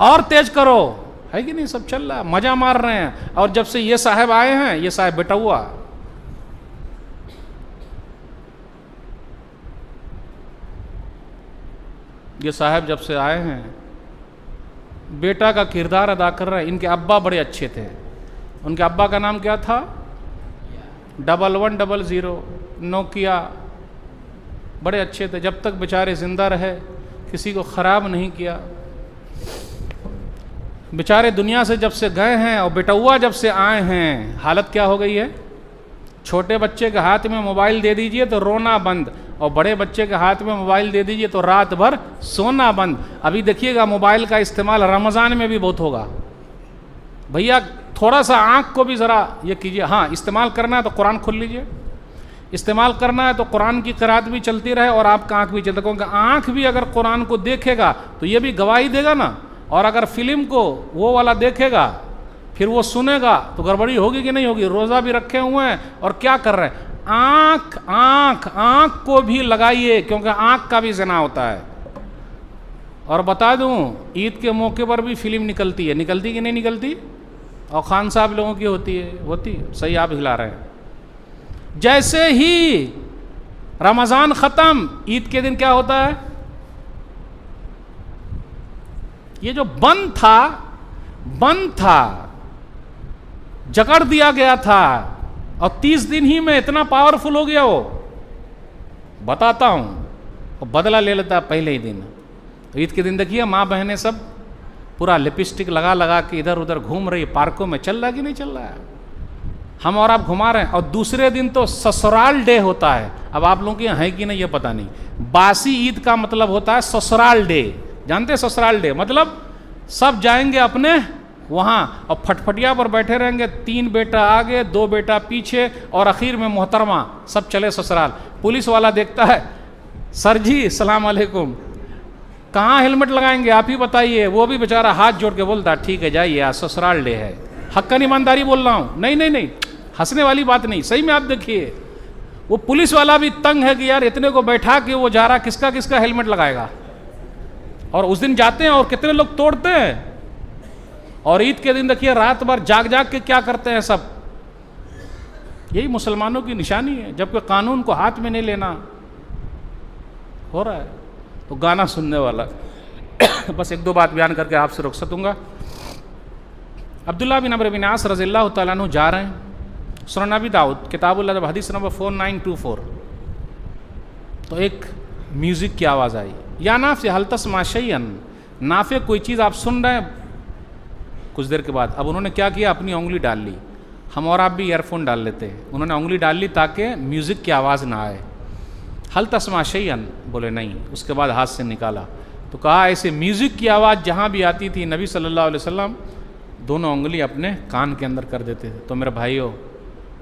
और तेज करो, है कि नहीं? सब चल रहा है, मजा मार रहे हैं। और जब से ये साहब आए हैं, ये साहब बेटा हुआ, ये साहब जब से आए हैं बेटा का किरदार अदा कर रहे हैं। इनके अब्बा बड़े अच्छे थे। उनके अब्बा का नाम क्या था? 1100 नोकिया। बड़े अच्छे थे, जब तक बेचारे ज़िंदा रहे किसी को ख़राब नहीं किया। बेचारे दुनिया से जब से गए हैं और बेटौआ जब से आए हैं, हालत क्या हो गई है? छोटे बच्चे के हाथ में मोबाइल दे दीजिए तो रोना बंद, और बड़े बच्चे के हाथ में मोबाइल दे दीजिए तो रात भर सोना बंद। अभी देखिएगा मोबाइल का इस्तेमाल रमज़ान में भी बहुत होगा। भैया थोड़ा सा आँख को भी ज़रा ये कीजिए। हाँ, इस्तेमाल करना है तो कुरान खोल लीजिए, इस्तेमाल करना है तो कुरान की क़िराअत भी चलती रहे और आपका आँख भी चलता, क्योंकि आँख भी अगर कुरान को देखेगा तो ये भी गवाही देगा ना। और अगर फिल्म को वो वाला देखेगा फिर वो सुनेगा तो गड़बड़ी होगी कि नहीं होगी? रोज़ा भी रखे हुए हैं और क्या कर रहे हैं? आँख आँख आँख को भी लगाइए, क्योंकि आँख का भी ज़िना होता है। और बता दूं, ईद के मौके पर भी फिल्म निकलती है, निकलती कि नहीं निकलती? और खान साहब लोगों की होती है, होती है। सही आप हिला रहे हैं। जैसे ही रमज़ान ख़त्म, ईद के दिन क्या होता है? ये जो बंद था, जकड़ दिया गया था, और 30 दिन ही में इतना पावरफुल हो गया वो, बताता हूं। और बदला ले लेता पहले ही दिन। तो ईद के दिन देखिए माँ बहनें सब पूरा लिपस्टिक लगा लगा के इधर उधर घूम रही, पार्कों में। चल रहा है कि नहीं चल रहा है? हम और आप घुमा रहे हैं। और दूसरे दिन तो ससुराल डे होता है। अब आप लोगों के यहाँ है कि नहीं ये पता नहीं। बासी ईद का मतलब होता है ससुराल डे। जानते हैं ससुराल डे मतलब? सब जाएंगे अपने वहाँ और फटफटिया पर बैठे रहेंगे, 3 बेटा आगे 2 बेटा पीछे, और आखिर में मोहतरमा सब चले ससुराल। पुलिस वाला देखता है, सर जी सलाम अलैकुम, कहाँ हेलमेट लगाएंगे आप ही बताइए। वो भी बेचारा हाथ जोड़ के बोलता ठीक है जाइए, आज ससुराल डे है। हक्कन ईमानदारी बोल रहा हूँ, नहीं नहीं नहीं, हंसने वाली बात नहीं, सही में आप देखिए। वो पुलिस वाला भी तंग है कि यार इतने को बैठा के वो जा रहा, किसका किसका हेलमेट लगाएगा। और उस दिन जाते हैं और कितने लोग तोड़ते हैं। और ईद के दिन देखिए रात भर जाग जाग के क्या करते हैं सब। यही मुसलमानों की निशानी है, जबकि कानून को हाथ में नहीं लेना हो रहा है। तो गाना सुनने वाला बस 1-2 बात बयान करके आपसे रुखसत दूंगा। अब्दुल्लाह बिन अमर बिन आस रज़ियल्लाहु तआला अन्हु जा रहे हैं सुनन नबी दाऊद किताबुल अदब हदीस नंबर 4924। तो एक म्यूज़िक की आवाज़ आई, या नाफ़े हल तस्मा शैयन, नाफ़े कोई चीज़ आप सुन रहे हैं। कुछ देर के बाद अब उन्होंने क्या किया, अपनी उंगली डाल ली। हम और आप भी ईयरफोन डाल लेते हैं, उन्होंने उंगली डाल ली ताकि म्यूज़िक की आवाज़ ना आए। हल तस्मा शैयन, बोले नहीं। उसके बाद हाथ से निकाला तो कहा ऐसे म्यूज़िक की आवाज़ जहाँ भी आती थी नबी सल्लल्लाहु अलैहि वसल्लम दोनों उंगली अपने कान के अंदर कर देते थे। तो मेरे भाइयों,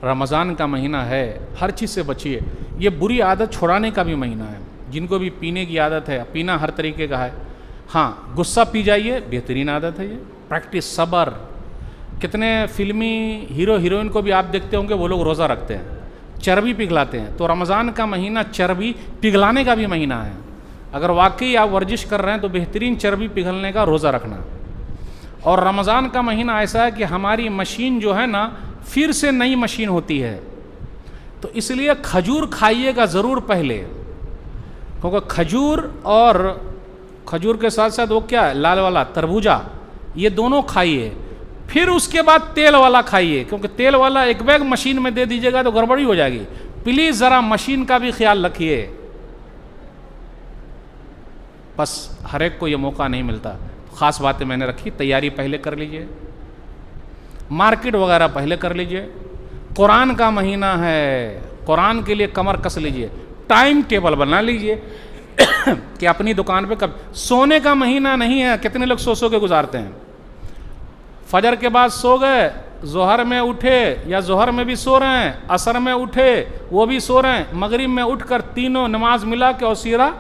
रमज़ान का महीना है, हर चीज़ से बचिए। ये बुरी आदत छुड़ाने का भी महीना है। जिनको भी पीने की आदत है, पीना हर तरीके का है। हाँ, गुस्सा पी जाइए, बेहतरीन आदत है ये। प्रैक्टिस सब्र, कितने फिल्मी हीरो हीरोइन को भी आप देखते होंगे, वो लोग रोज़ा रखते हैं, चर्बी पिघलाते हैं। तो रमज़ान का महीना चर्बी पिघलाने का भी महीना है। अगर वाकई आप वर्जिश कर रहे हैं तो बेहतरीन चर्बी पिघलने का रोज़ा रखना। और रमज़ान का महीना ऐसा है कि हमारी मशीन जो है ना, फिर से नई मशीन होती है। तो इसलिए खजूर खाइएगा ज़रूर पहले, क्योंकि खजूर और खजूर के साथ साथ वो क्या है, लाल वाला तरबूजा, ये दोनों खाइए। फिर उसके बाद तेल वाला खाइए, क्योंकि तेल वाला एक बैग मशीन में दे दीजिएगा तो गड़बड़ी हो जाएगी। प्लीज़ ज़रा मशीन का भी ख्याल रखिए। बस हर एक को ये मौका नहीं मिलता। ख़ास बातें मैंने रखी, तैयारी पहले कर लीजिए, मार्केट वगैरह पहले कर लीजिए। कुरान का महीना है, कुरान के लिए कमर कस लीजिए, टाइम टेबल बना लीजिए कि अपनी दुकान पे कब। सोने का महीना नहीं है, कितने लोग सो के गुजारते हैं। फजर के बाद सो गए, जोहर में उठे या जोहर में भी सो रहे हैं, असर में उठे वो भी सो रहे हैं, मगरिब में उठकर तीनों नमाज मिला के और सीरा,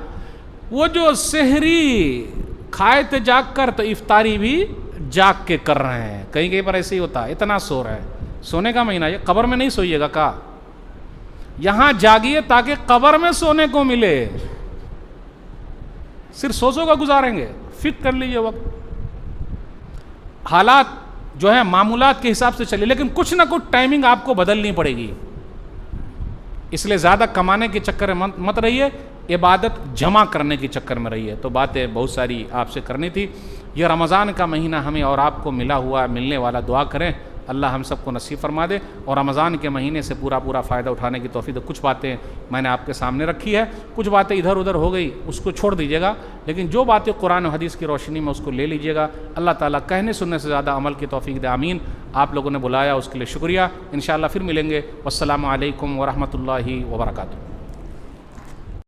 वो जो सेहरी खाए थे जाग कर, तो इफ्तारी भी जाग के कर रहे हैं। कहीं कहीं पर ऐसे ही होता है, इतना सो रहे हैं। सोने का महीना ये, कब्र में नहीं सोइएगा का, यहाँ जागिए ताकि कब्र में सोने को मिले। सिर्फ सो का गुजारेंगे, फिक्र कर लीजिए वक्त। हालात जो है मामूलात के हिसाब से चलिए, लेकिन कुछ ना कुछ टाइमिंग आपको बदलनी पड़ेगी। इसलिए ज़्यादा कमाने के चक्कर में मत रहिए, इबादत जमा करने के चक्कर में रहिए। तो बातें बहुत सारी आपसे करनी थी। यह रमज़ान का महीना हमें और आपको मिला हुआ, मिलने वाला, दुआ करें अल्लाह हम सबको नसीब फरमा दे और रमज़ान के महीने से पूरा फ़ायदा उठाने की तौफीक। कुछ बातें मैंने आपके सामने रखी है, कुछ बातें इधर उधर हो गई, उसको छोड़ दीजिएगा, लेकिन जो बातें कुरान और हदीस की रोशनी में उसको ले लीजिएगा। अल्लाह ताला कहने सुनने से ज़्यादा अमल की तौफीक दे। आमीन। आप लोगों ने बुलाया उसके लिए शुक्रिया। इंशाअल्लाह फिर मिलेंगे। वस्सलामु अलैकुम वरहमतुल्लाहि वबरकातुहू।